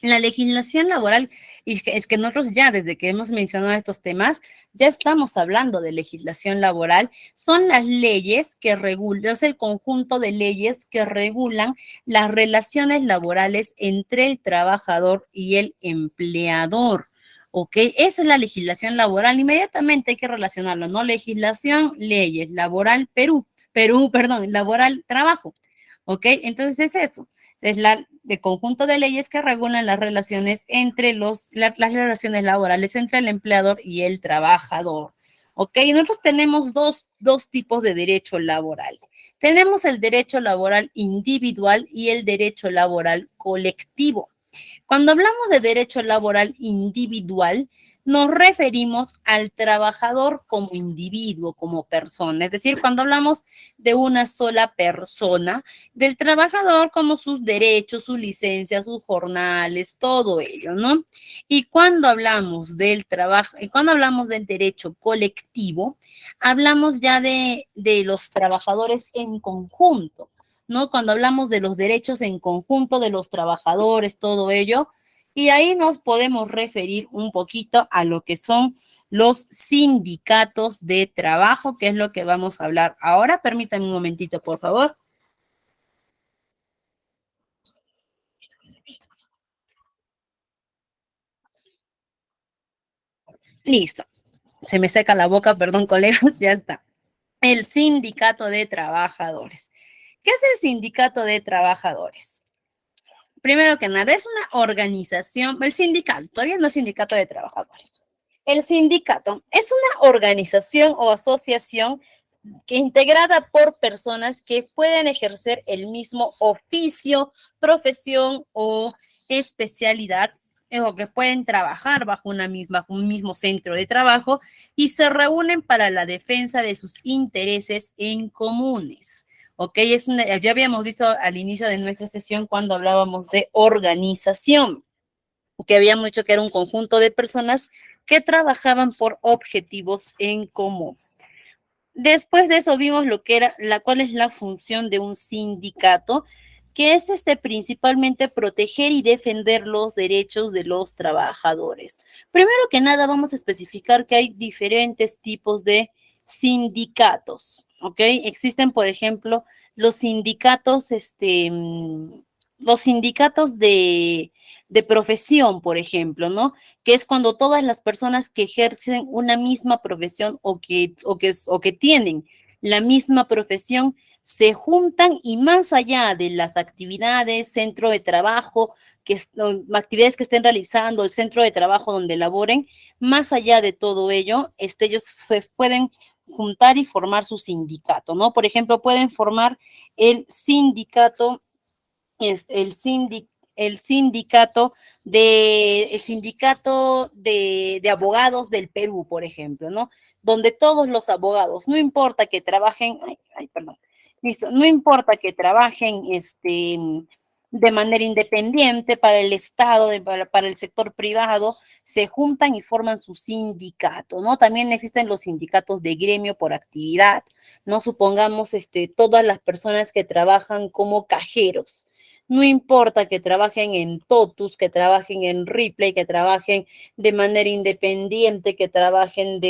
La legislación laboral, y es que nosotros ya desde que hemos mencionado estos temas, ya estamos hablando de legislación laboral, son las leyes que regulan, es el conjunto de leyes que regulan las relaciones laborales entre el trabajador y el empleador. ¿Ok? Esa es la legislación laboral. Inmediatamente hay que relacionarlo, ¿no? Legislación, leyes, laboral, perdón, laboral, trabajo. ¿Ok? Entonces es eso. Es el conjunto de leyes que regulan las relaciones entre las relaciones laborales entre el empleador y el trabajador. ¿Ok? Nosotros tenemos dos tipos de derecho laboral. Tenemos el derecho laboral individual y el derecho laboral colectivo. Cuando hablamos de derecho laboral individual, nos referimos al trabajador como individuo, como persona. Es decir, cuando hablamos de una sola persona, del trabajador como sus derechos, su licencia, sus jornales, todo ello, ¿no? Y cuando hablamos del trabajo, y cuando hablamos del derecho colectivo, hablamos ya de los trabajadores en conjunto. ¿No? Cuando hablamos de los derechos en conjunto de los trabajadores, todo ello, y ahí nos podemos referir un poquito a lo que son los sindicatos de trabajo, que es lo que vamos a hablar ahora. Permítanme un momentito, por favor. Listo. Se me seca la boca, perdón, colegas, ya está. El sindicato de trabajadores. ¿Qué es el sindicato de trabajadores? Primero que nada, es una organización, el sindicato, todavía no es sindicato de trabajadores. El sindicato es una organización o asociación que integrada por personas que pueden ejercer el mismo oficio, profesión o especialidad o que pueden trabajar bajo un mismo centro de trabajo y se reúnen para la defensa de sus intereses en comunes. Ok, ya habíamos visto al inicio de nuestra sesión cuando hablábamos de organización, que habíamos dicho que era un conjunto de personas que trabajaban por objetivos en común. Después de eso vimos lo que era, cuál es la función de un sindicato, que es principalmente proteger y defender los derechos de los trabajadores. Primero que nada, vamos a especificar que hay diferentes tipos de sindicatos, ¿ok? Existen, por ejemplo, los sindicatos, los sindicatos de profesión, por ejemplo, ¿no? Que es cuando todas las personas que ejercen una misma profesión o que tienen la misma profesión se juntan y más allá de las actividades, centro de trabajo, actividades que estén realizando, el centro de trabajo donde laboren, más allá de todo ello, ellos pueden juntar y formar su sindicato, ¿no? Por ejemplo, pueden formar el sindicato, es el sindicato el sindicato de abogados del Perú, por ejemplo, ¿no? Donde todos los abogados, no importa que trabajen, perdón, listo, no importa que trabajen de manera independiente para el Estado, para el sector privado, se juntan y forman su sindicato, ¿no? También existen los sindicatos de gremio por actividad, ¿no? Supongamos todas las personas que trabajan como cajeros, No importa que trabajen en Totus, que trabajen en Ripley, que trabajen de manera independiente, que trabajen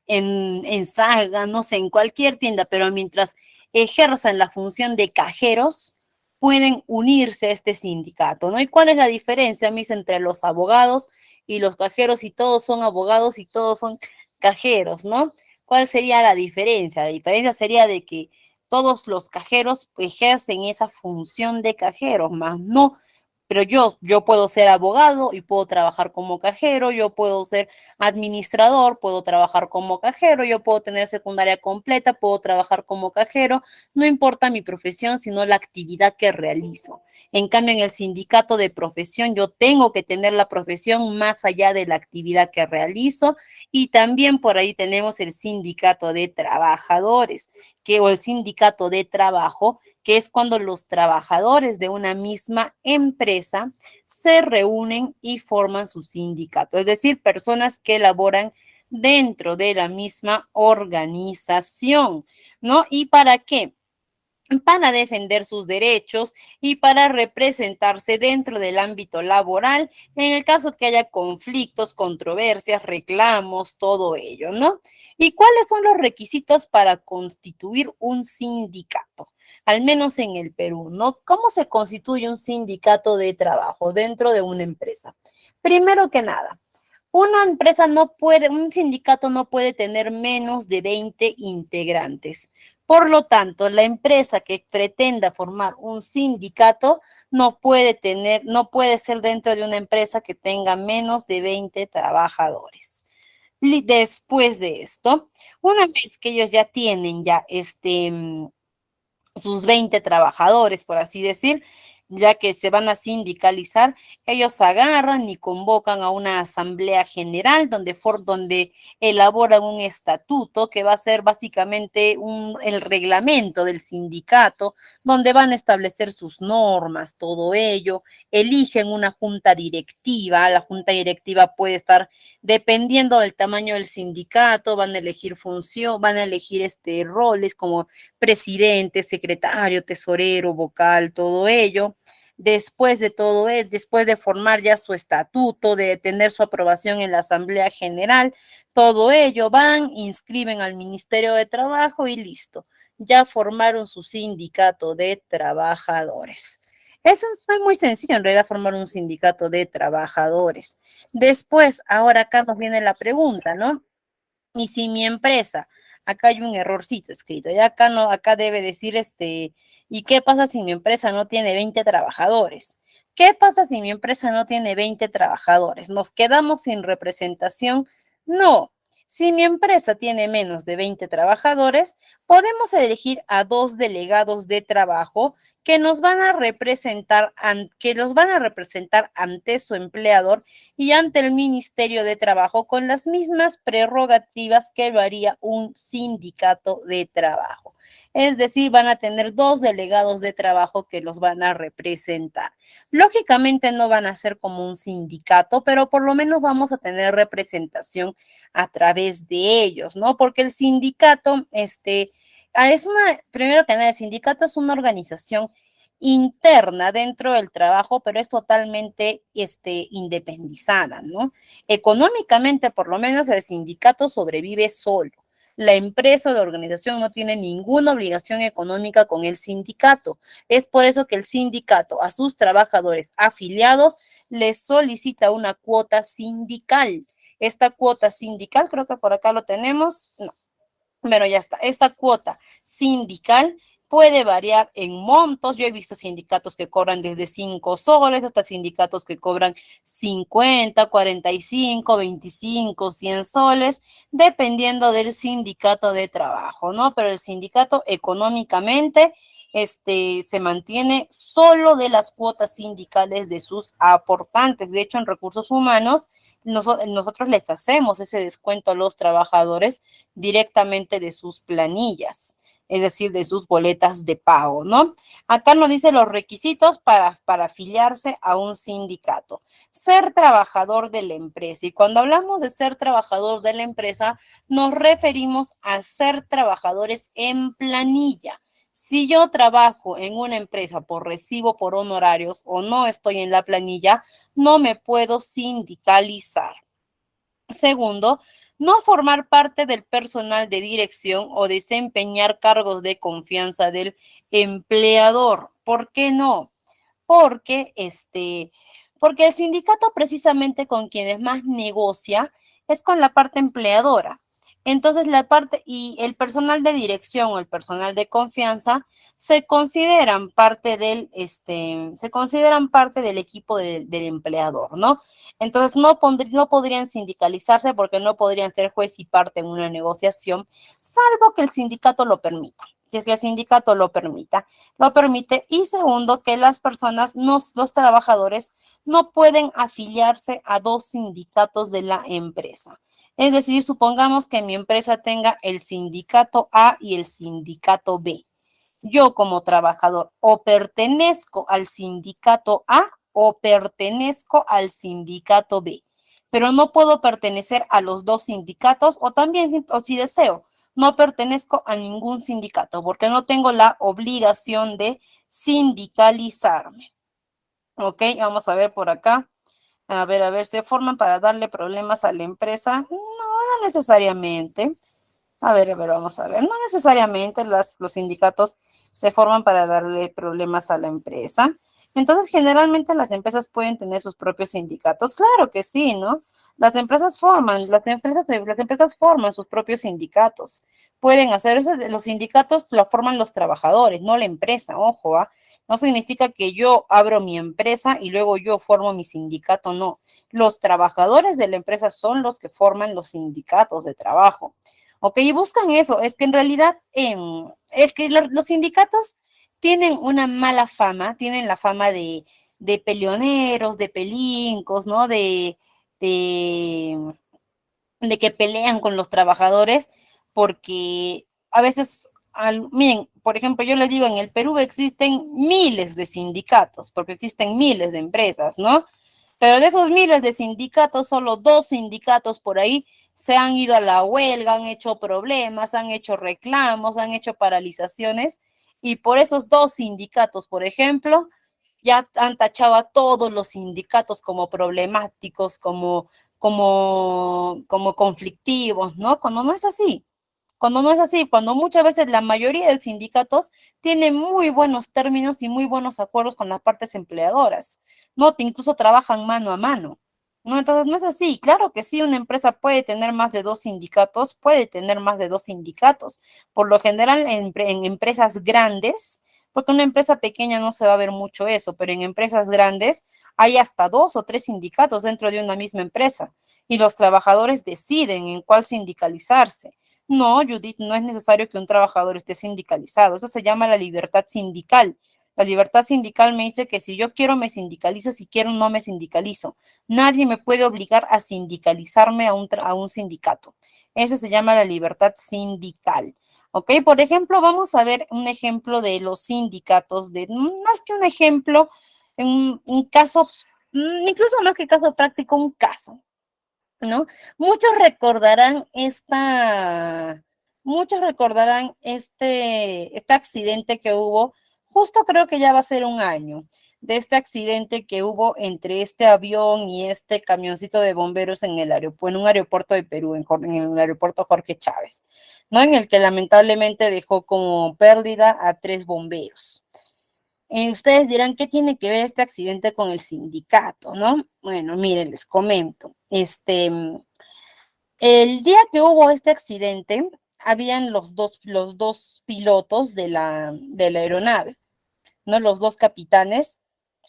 en Saga, no sé, en cualquier tienda, pero mientras ejerzan la función de cajeros, pueden unirse a este sindicato, ¿no? ¿Y cuál es la diferencia, mis, entre los abogados y los cajeros? Y todos son abogados y todos son cajeros, ¿no? ¿Cuál sería la diferencia? La diferencia sería de que todos los cajeros ejercen esa función de cajeros, más no, pero yo puedo ser abogado y puedo trabajar como cajero, yo puedo ser administrador, puedo trabajar como cajero, yo puedo tener secundaria completa, puedo trabajar como cajero, no importa mi profesión, sino la actividad que realizo. En cambio, en el sindicato de profesión, yo tengo que tener la profesión más allá de la actividad que realizo, y también por ahí tenemos el sindicato de trabajadores, o el sindicato de trabajo, que es cuando los trabajadores de una misma empresa se reúnen y forman su sindicato, es decir, personas que laboran dentro de la misma organización, ¿no? ¿Y para qué? Para defender sus derechos y para representarse dentro del ámbito laboral en el caso que haya conflictos, controversias, reclamos, todo ello, ¿no? ¿Y cuáles son los requisitos para constituir un sindicato? Al menos en el Perú, ¿no? ¿Cómo se constituye un sindicato de trabajo dentro de una empresa? Primero que nada, una empresa no puede, un sindicato no puede tener menos de 20 integrantes. Por lo tanto, la empresa que pretenda formar un sindicato no puede ser dentro de una empresa que tenga menos de 20 trabajadores. Después de esto, una vez que ellos ya tienen sus 20 trabajadores, por así decir, ya que se van a sindicalizar, ellos agarran y convocan a una asamblea general donde elaboran un estatuto que va a ser básicamente el reglamento del sindicato, donde van a establecer sus normas, todo ello, eligen una junta directiva, la junta directiva puede estar, dependiendo del tamaño del sindicato, van a elegir función, van a elegir roles como presidente, secretario, tesorero, vocal, todo ello. Después de todo, después de formar ya su estatuto, de tener su aprobación en la Asamblea General, todo ello van, inscriben al Ministerio de Trabajo y listo. Ya formaron su sindicato de trabajadores. Eso es muy sencillo, en realidad, formar un sindicato de trabajadores. Después, ahora acá nos viene la pregunta, ¿no? Y si mi empresa, acá hay un errorcito escrito, y acá no, acá debe decir ¿y qué pasa si mi empresa no tiene 20 trabajadores? ¿Qué pasa si mi empresa no tiene 20 trabajadores? ¿Nos quedamos sin representación? No. Si mi empresa tiene menos de 20 trabajadores, podemos elegir a 2 delegados de trabajo que nos van a representar, que los van a representar ante su empleador y ante el Ministerio de Trabajo con las mismas prerrogativas que lo haría un sindicato de trabajo. Es decir, van a tener 2 delegados de trabajo que los van a representar. Lógicamente no van a ser como un sindicato, pero por lo menos vamos a tener representación a través de ellos, ¿no? Porque el sindicato, primero que nada, el sindicato es una organización interna dentro del trabajo, pero es totalmente independizada, ¿no? Económicamente, por lo menos, el sindicato sobrevive solo. La empresa o la organización no tiene ninguna obligación económica con el sindicato. Es por eso que el sindicato a sus trabajadores afiliados les solicita una cuota sindical. Esta cuota sindical, creo que por acá lo tenemos, no, pero ya está. Esta cuota sindical puede variar en montos. Yo he visto sindicatos que cobran desde 5 soles hasta sindicatos que cobran 50, 45, 25, 100 soles, dependiendo del sindicato de trabajo, ¿no? Pero el sindicato económicamente se mantiene solo de las cuotas sindicales de sus aportantes. De hecho, en recursos humanos, nosotros les hacemos ese descuento a los trabajadores directamente de sus planillas, es decir, de sus boletas de pago, ¿no? Acá nos dice los requisitos para afiliarse a un sindicato. Ser trabajador de la empresa. Y cuando hablamos de ser trabajador de la empresa, nos referimos a ser trabajadores en planilla. Si yo trabajo en una empresa por recibo por honorarios o no estoy en la planilla, no me puedo sindicalizar. Segundo, no formar parte del personal de dirección o desempeñar cargos de confianza del empleador. ¿Por qué no? Porque porque el sindicato precisamente con quienes más negocia es con la parte empleadora. Entonces la parte y el personal de dirección o el personal de confianza se consideran parte del equipo del empleador, ¿no? Entonces no podrían sindicalizarse porque no podrían ser juez y parte en una negociación, salvo que el sindicato lo permita. Si es que el sindicato lo permite. Y segundo, que las personas, los trabajadores, no pueden afiliarse a dos sindicatos de la empresa. Es decir, supongamos que mi empresa tenga el sindicato A y el sindicato B. Yo como trabajador o pertenezco al sindicato A o pertenezco al sindicato B, pero no puedo pertenecer a los dos sindicatos o también, o si deseo, no pertenezco a ningún sindicato porque no tengo la obligación de sindicalizarme. Ok, vamos a ver por acá. A ver, ¿se forman para darle problemas a la empresa? No, no necesariamente. A ver, vamos a ver. No necesariamente los sindicatos se forman para darle problemas a la empresa. Entonces, generalmente las empresas pueden tener sus propios sindicatos. Claro que sí, ¿no? Las empresas forman sus propios sindicatos. Pueden hacer eso, los sindicatos lo forman los trabajadores, no la empresa, ojo, ¿ah? No significa que yo abro mi empresa y luego yo formo mi sindicato, no. Los trabajadores de la empresa son los que forman los sindicatos de trabajo. Ok, y buscan eso. Es que en realidad, es que los sindicatos tienen una mala fama, tienen la fama de peleoneros, de pelincos, ¿no? De, de que pelean con los trabajadores, porque a veces, miren, por ejemplo, yo les digo, en el Perú existen miles de sindicatos, porque existen miles de empresas, ¿no? Pero de esos miles de sindicatos, solo dos sindicatos por ahí se han ido a la huelga, han hecho problemas, han hecho reclamos, han hecho paralizaciones, y por esos dos sindicatos, por ejemplo, ya han tachado a todos los sindicatos como problemáticos, como conflictivos, ¿no? Cuando no es así. Cuando no es así, cuando muchas veces la mayoría de sindicatos tienen muy buenos términos y muy buenos acuerdos con las partes empleadoras, ¿no? Incluso trabajan mano a mano, ¿no? Entonces no es así. Claro que sí, una empresa puede tener más de dos sindicatos, puede tener más de dos sindicatos. Por lo general, en empresas grandes, porque una empresa pequeña no se va a ver mucho eso, pero en empresas grandes hay hasta dos o tres sindicatos dentro de una misma empresa y los trabajadores deciden en cuál sindicalizarse. No, Judith, no es necesario que un trabajador esté sindicalizado. Eso se llama la libertad sindical. La libertad sindical me dice que si yo quiero me sindicalizo, si quiero no me sindicalizo. Nadie me puede obligar a sindicalizarme a un sindicato. Eso se llama la libertad sindical. ¿Ok? Por ejemplo, vamos a ver un ejemplo de los sindicatos, más que un ejemplo, un caso, incluso más que caso práctico, un caso. ¿No? Muchos recordarán muchos recordarán este accidente que hubo, justo creo que ya va a ser un año, de este accidente que hubo entre este avión y este camioncito de bomberos en un aeropuerto de Perú, en el aeropuerto Jorge Chávez, ¿no? En el que lamentablemente dejó como pérdida a 3 bomberos. Ustedes dirán, ¿qué tiene que ver este accidente con el sindicato, no? Bueno, miren, les comento. El día que hubo este accidente, habían los dos pilotos de la aeronave, ¿no? Los dos capitanes.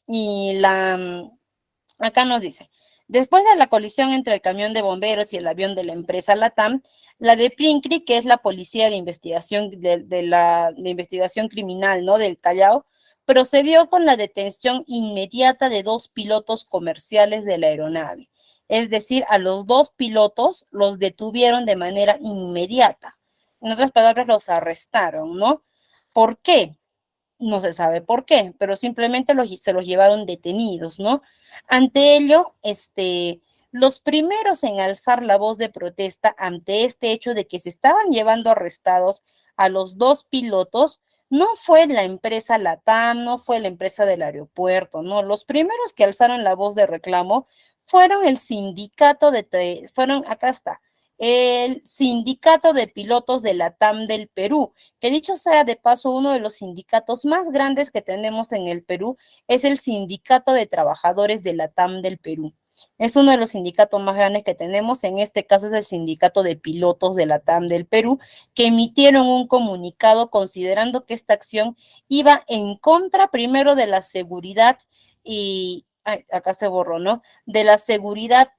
Y acá nos dice, después de la colisión entre el camión de bomberos y el avión de la empresa LATAM, la de PRINCRI, que es la policía de investigación de investigación criminal, ¿no? Del Callao, procedió con la detención inmediata de dos pilotos comerciales de la aeronave. Es decir, a los dos pilotos los detuvieron de manera inmediata. En otras palabras, los arrestaron, ¿no? ¿Por qué? No se sabe por qué, pero simplemente se los llevaron detenidos, ¿no? Ante ello, los primeros en alzar la voz de protesta ante este hecho de que se estaban llevando arrestados a los dos pilotos no fue la empresa LATAM, no fue la empresa del aeropuerto, no. Los primeros que alzaron la voz de reclamo fueron el sindicato acá está, el sindicato de pilotos de LATAM del Perú, que dicho sea de paso, uno de los sindicatos más grandes que tenemos en el Perú es el sindicato de trabajadores de LATAM del Perú. Es uno de los sindicatos más grandes que tenemos, en este caso es el sindicato de pilotos de LATAM del Perú, que emitieron un comunicado considerando que esta acción iba en contra primero de la seguridad y, ay, acá se borró, ¿no? De la seguridad,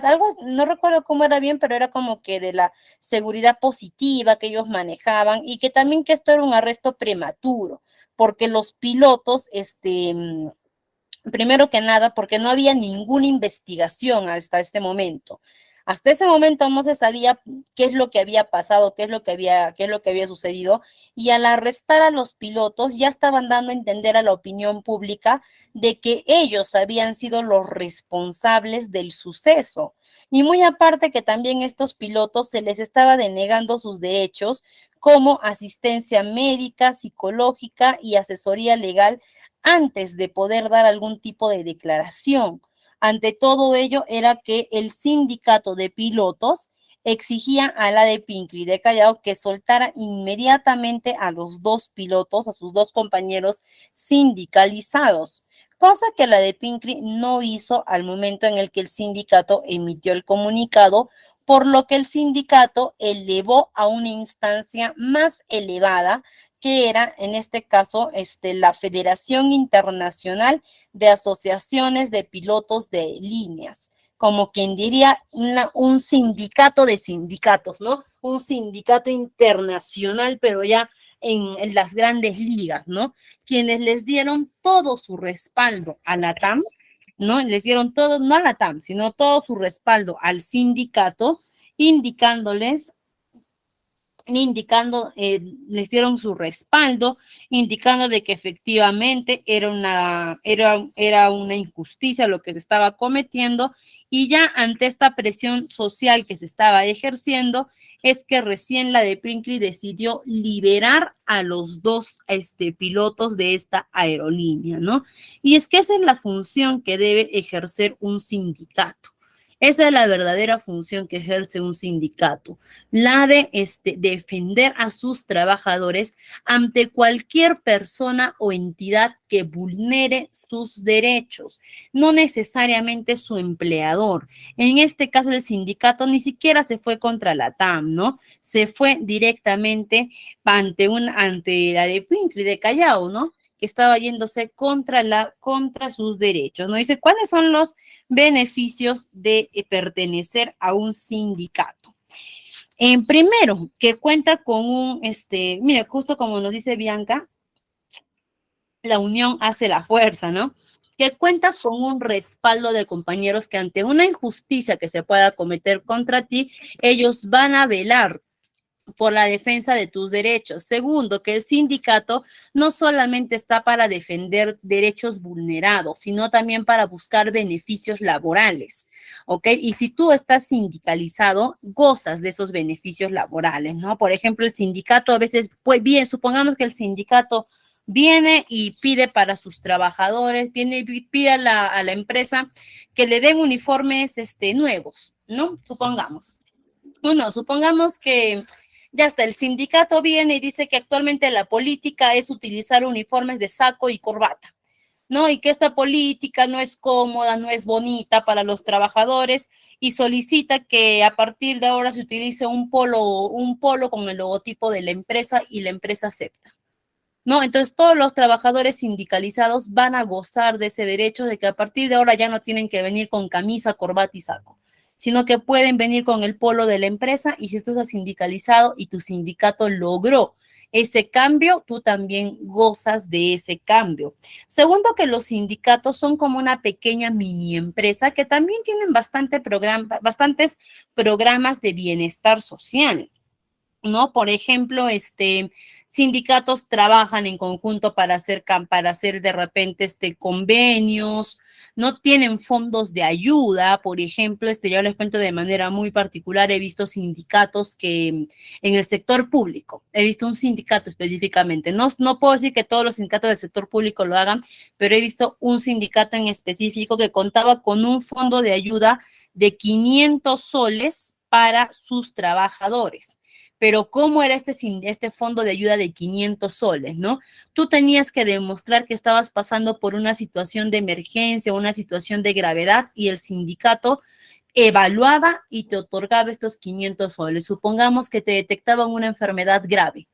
algo, no recuerdo cómo era bien, pero era como que de la seguridad positiva que ellos manejaban y que también que esto era un arresto prematuro, porque los pilotos, primero que nada, porque no había ninguna investigación hasta este momento. Hasta ese momento no se sabía qué es lo que había pasado, qué es lo que había sucedido, y al arrestar a los pilotos ya estaban dando a entender a la opinión pública de que ellos habían sido los responsables del suceso. Y muy aparte que también estos pilotos se les estaba denegando sus derechos como asistencia médica, psicológica y asesoría legal antes de poder dar algún tipo de declaración. Ante todo ello era que el sindicato de pilotos exigía a la de Pincri de Callao que soltara inmediatamente a los dos pilotos, a sus dos compañeros sindicalizados, cosa que la de Pincri no hizo al momento en el que el sindicato emitió el comunicado, por lo que el sindicato elevó a una instancia más elevada, que era en este caso la Federación Internacional de Asociaciones de Pilotos de Líneas, como quien diría un sindicato de sindicatos, ¿no? Un sindicato internacional, pero ya en las grandes ligas, ¿no? Quienes les dieron todo su respaldo a la TAM, ¿no? Les dieron todo, no a la TAM, sino todo su respaldo al sindicato, indicándoles les dieron su respaldo, indicando de que efectivamente era una injusticia lo que se estaba cometiendo, y ya ante esta presión social que se estaba ejerciendo, es que recién la de Brinkley decidió liberar a los dos pilotos de esta aerolínea, ¿no? Y es que esa es la función que debe ejercer un sindicato. Esa es la verdadera función que ejerce un sindicato, la de defender a sus trabajadores ante cualquier persona o entidad que vulnere sus derechos, no necesariamente su empleador. En este caso, el sindicato ni siquiera se fue contra la TAM, ¿no? Se fue directamente ante la de Pincri de Callao, ¿no? Que estaba yéndose contra sus derechos, ¿no? Dice, ¿cuáles son los beneficios de pertenecer a un sindicato? Primero, que cuenta con mire, justo como nos dice Bianca, la unión hace la fuerza, ¿no? Que cuentas con un respaldo de compañeros que ante una injusticia que se pueda cometer contra ti, ellos van a velar por la defensa de tus derechos. Segundo, que el sindicato no solamente está para defender derechos vulnerados, sino también para buscar beneficios laborales, ¿ok? Y si tú estás sindicalizado, gozas de esos beneficios laborales, ¿no? Por ejemplo, el sindicato a veces, pues bien, supongamos que el sindicato viene y pide para sus trabajadores, viene y pide a la empresa que le den uniformes nuevos, ¿no? Supongamos que ya está, el sindicato viene y dice que actualmente la política es utilizar uniformes de saco y corbata, ¿no? Y que esta política no es cómoda, no es bonita para los trabajadores, y solicita que a partir de ahora se utilice un polo con el logotipo de la empresa, y la empresa acepta, ¿no? Entonces todos los trabajadores sindicalizados van a gozar de ese derecho de que a partir de ahora ya no tienen que venir con camisa, corbata y saco, sino que pueden venir con el polo de la empresa, y si tú estás sindicalizado y tu sindicato logró ese cambio, tú también gozas de ese cambio. Segundo, que los sindicatos son como una pequeña mini empresa que también tienen bastantes programas de bienestar social, ¿no? Por ejemplo, sindicatos trabajan en conjunto para hacer de repente convenios, no tienen fondos de ayuda. Por ejemplo, yo les cuento de manera muy particular, he visto sindicatos que en el sector público, he visto un sindicato específicamente, no puedo decir que todos los sindicatos del sector público lo hagan, pero he visto un sindicato en específico que contaba con un fondo de ayuda de 500 soles para sus trabajadores. Pero ¿cómo era este fondo de ayuda de 500 soles, no? Tú tenías que demostrar que estabas pasando por una situación de emergencia, una situación de gravedad, y el sindicato evaluaba y te otorgaba estos 500 soles. Supongamos que te detectaban una enfermedad grave.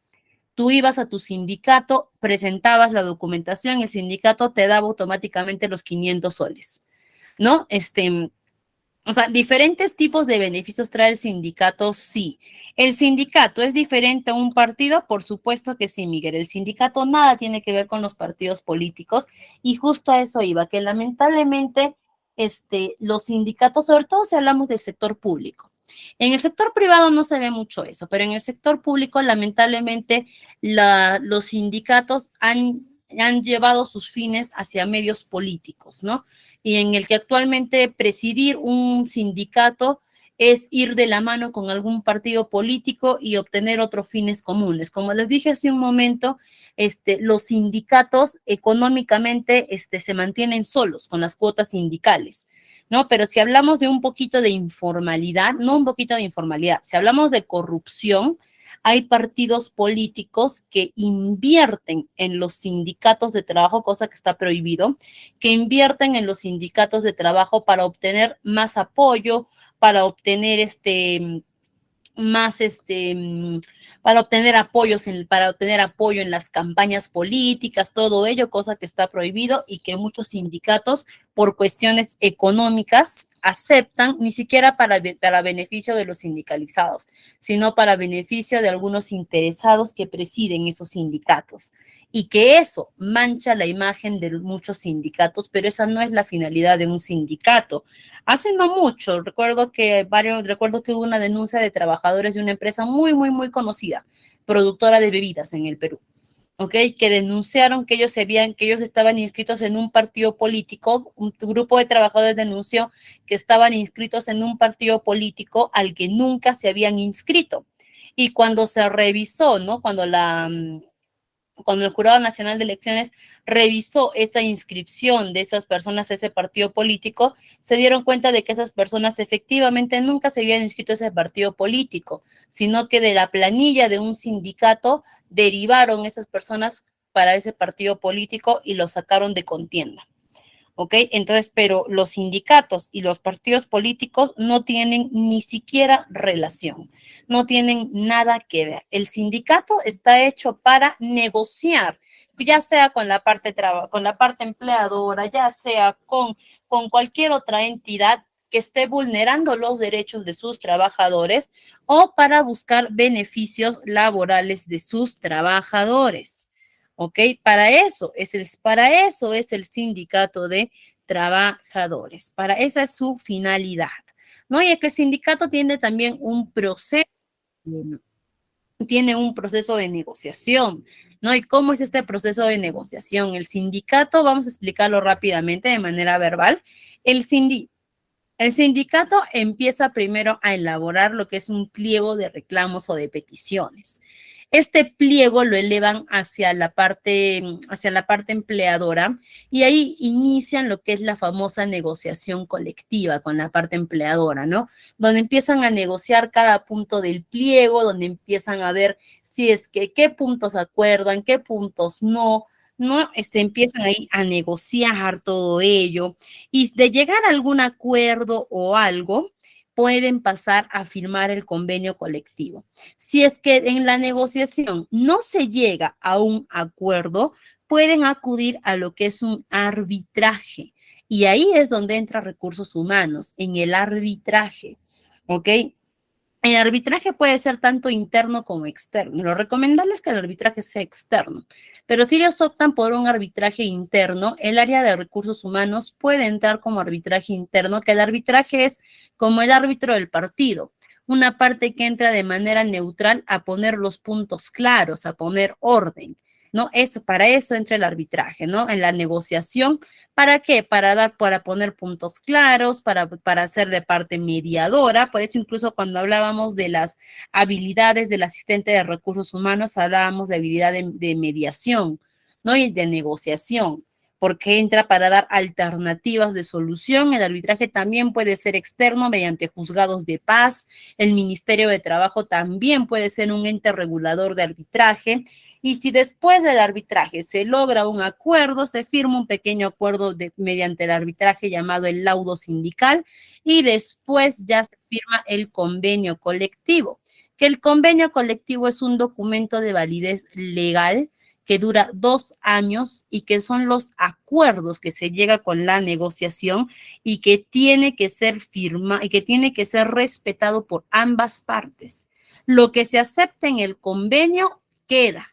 Tú ibas a tu sindicato, presentabas la documentación, el sindicato te daba automáticamente los 500 soles, ¿no? O sea, diferentes tipos de beneficios trae el sindicato, sí. ¿El sindicato es diferente a un partido? Por supuesto que sí, Miguel. El sindicato nada tiene que ver con los partidos políticos, y justo a eso iba, que lamentablemente los sindicatos, sobre todo si hablamos del sector público. En el sector privado no se ve mucho eso, pero en el sector público lamentablemente los sindicatos han llevado sus fines hacia medios políticos, ¿no? Y en el que actualmente presidir un sindicato es ir de la mano con algún partido político y obtener otros fines comunes. Como les dije hace un momento, los sindicatos económicamente se mantienen solos con las cuotas sindicales, ¿no? Pero si hablamos de un poquito de informalidad, no un poquito de informalidad, si hablamos de corrupción, hay partidos políticos que invierten en los sindicatos de trabajo, cosa que está prohibido, que invierten en los sindicatos de trabajo para obtener más apoyo, para obtener más para obtener apoyo en las campañas políticas, todo ello, cosa que está prohibido y que muchos sindicatos, por cuestiones económicas, aceptan, ni siquiera para beneficio de los sindicalizados, sino para beneficio de algunos interesados que presiden esos sindicatos. Y que eso mancha la imagen de muchos sindicatos, pero esa no es la finalidad de un sindicato. Hace no mucho, recuerdo que hubo una denuncia de trabajadores de una empresa muy, muy, muy conocida, productora de bebidas en el Perú, ¿ok? Que denunciaron que ellos estaban inscritos en un partido político. Un grupo de trabajadores denunció que estaban inscritos en un partido político al que nunca se habían inscrito. Y cuando se revisó, ¿no? Cuando el Jurado Nacional de Elecciones revisó esa inscripción de esas personas a ese partido político, se dieron cuenta de que esas personas efectivamente nunca se habían inscrito a ese partido político, sino que de la planilla de un sindicato derivaron esas personas para ese partido político y lo sacaron de contienda. ¿Ok? Entonces, pero los sindicatos y los partidos políticos no tienen ni siquiera relación, no tienen nada que ver. El sindicato está hecho para negociar, ya sea con la parte empleadora, ya sea con cualquier otra entidad que esté vulnerando los derechos de sus trabajadores, o para buscar beneficios laborales de sus trabajadores. ¿Ok? Para eso es el sindicato de trabajadores. Esa es su finalidad, ¿no? Y es que el sindicato tiene un proceso de negociación, ¿no? ¿Y cómo es este proceso de negociación? El sindicato, vamos a explicarlo rápidamente de manera verbal. El sindi el sindicato empieza primero a elaborar lo que es un pliego de reclamos o de peticiones. Este pliego lo elevan hacia la parte empleadora, y ahí inician lo que es la famosa negociación colectiva con la parte empleadora, ¿no? Donde empiezan a negociar cada punto del pliego, donde empiezan a ver si es que qué puntos acuerdan, qué puntos no, empiezan ahí a negociar todo ello, y de llegar a algún acuerdo o algo, pueden pasar a firmar el convenio colectivo. Si es que en la negociación no se llega a un acuerdo, pueden acudir a lo que es un arbitraje, y ahí es donde entra recursos humanos, en el arbitraje, ¿ok? El arbitraje puede ser tanto interno como externo. Lo recomendable es que el arbitraje sea externo, pero si ellos optan por un arbitraje interno, el área de recursos humanos puede entrar como arbitraje interno, que el arbitraje es como el árbitro del partido, una parte que entra de manera neutral a poner los puntos claros, a poner orden. ¿no? Para eso entra el arbitraje, ¿no? En la negociación, ¿para qué? Para poner puntos claros, para ser de parte mediadora. Por eso incluso cuando hablábamos de las habilidades del asistente de recursos humanos, hablábamos de habilidad de mediación, ¿no? Y de negociación, porque entra para dar alternativas de solución. El arbitraje también puede ser externo mediante juzgados de paz. El Ministerio de Trabajo también puede ser un ente regulador de arbitraje. Y si después del arbitraje se logra un acuerdo, se firma un pequeño acuerdo mediante el arbitraje llamado el laudo sindical y después ya se firma el convenio colectivo, que el convenio colectivo es un documento de validez legal que dura 2 años y que son los acuerdos que se llega con la negociación y que tiene que ser y que tiene que ser respetado por ambas partes. Lo que se acepta en el convenio queda.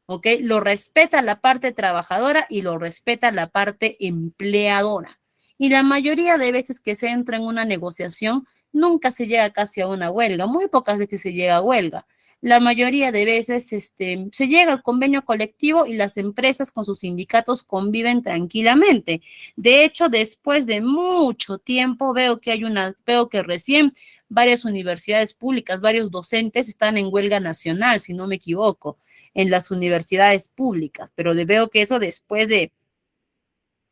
¿Ok? Lo respeta la parte trabajadora y lo respeta la parte empleadora. Y la mayoría de veces que se entra en una negociación, nunca se llega casi a una huelga, muy pocas veces se llega a huelga. La mayoría de veces se llega al convenio colectivo y las empresas con sus sindicatos conviven tranquilamente. De hecho, después de mucho tiempo veo que recién varias universidades públicas, varios docentes están en huelga nacional, si no me equivoco, en las universidades públicas, pero veo que eso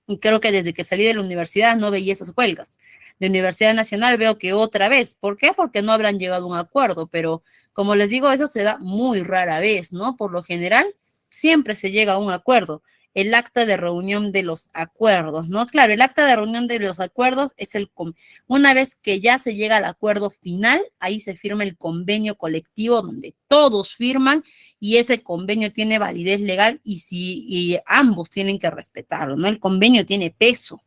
y creo que desde que salí de la universidad no veía esas huelgas. De Universidad Nacional veo que otra vez. ¿Por qué? Porque no habrán llegado a un acuerdo, pero como les digo, eso se da muy rara vez, ¿no? Por lo general, siempre se llega a un acuerdo. El acta de reunión de los acuerdos, ¿no? Claro, el acta de reunión de los acuerdos es una vez que ya se llega al acuerdo final, ahí se firma el convenio colectivo donde todos firman y ese convenio tiene validez legal y ambos tienen que respetarlo, ¿no? El convenio tiene peso.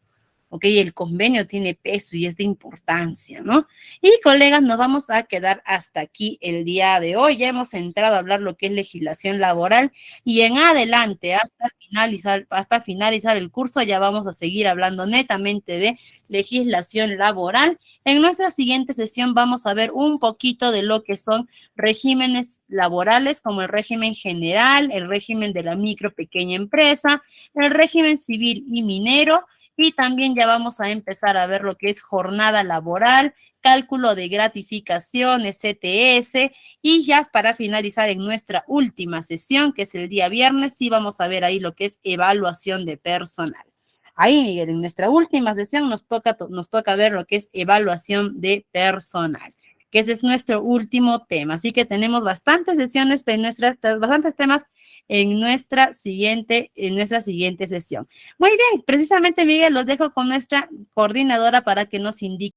¿Ok? El convenio tiene peso y es de importancia, ¿no? Y colegas, nos vamos a quedar hasta aquí el día de hoy. Ya hemos entrado a hablar lo que es legislación laboral y en adelante, hasta finalizar el curso, ya vamos a seguir hablando netamente de legislación laboral. En nuestra siguiente sesión vamos a ver un poquito de lo que son regímenes laborales, como el régimen general, el régimen de la micro pequeña empresa, el régimen civil y minero, y también ya vamos a empezar a ver lo que es jornada laboral, cálculo de gratificaciones, CTS, y ya para finalizar en nuestra última sesión, que es el día viernes, sí vamos a ver ahí lo que es evaluación de personal. Ahí, Miguel, en nuestra última sesión nos toca ver lo que es evaluación de personal, que ese es nuestro último tema. Así que tenemos bastantes sesiones, bastantes temas en nuestra siguiente sesión. Muy bien, precisamente, Miguel, los dejo con nuestra coordinadora para que nos indique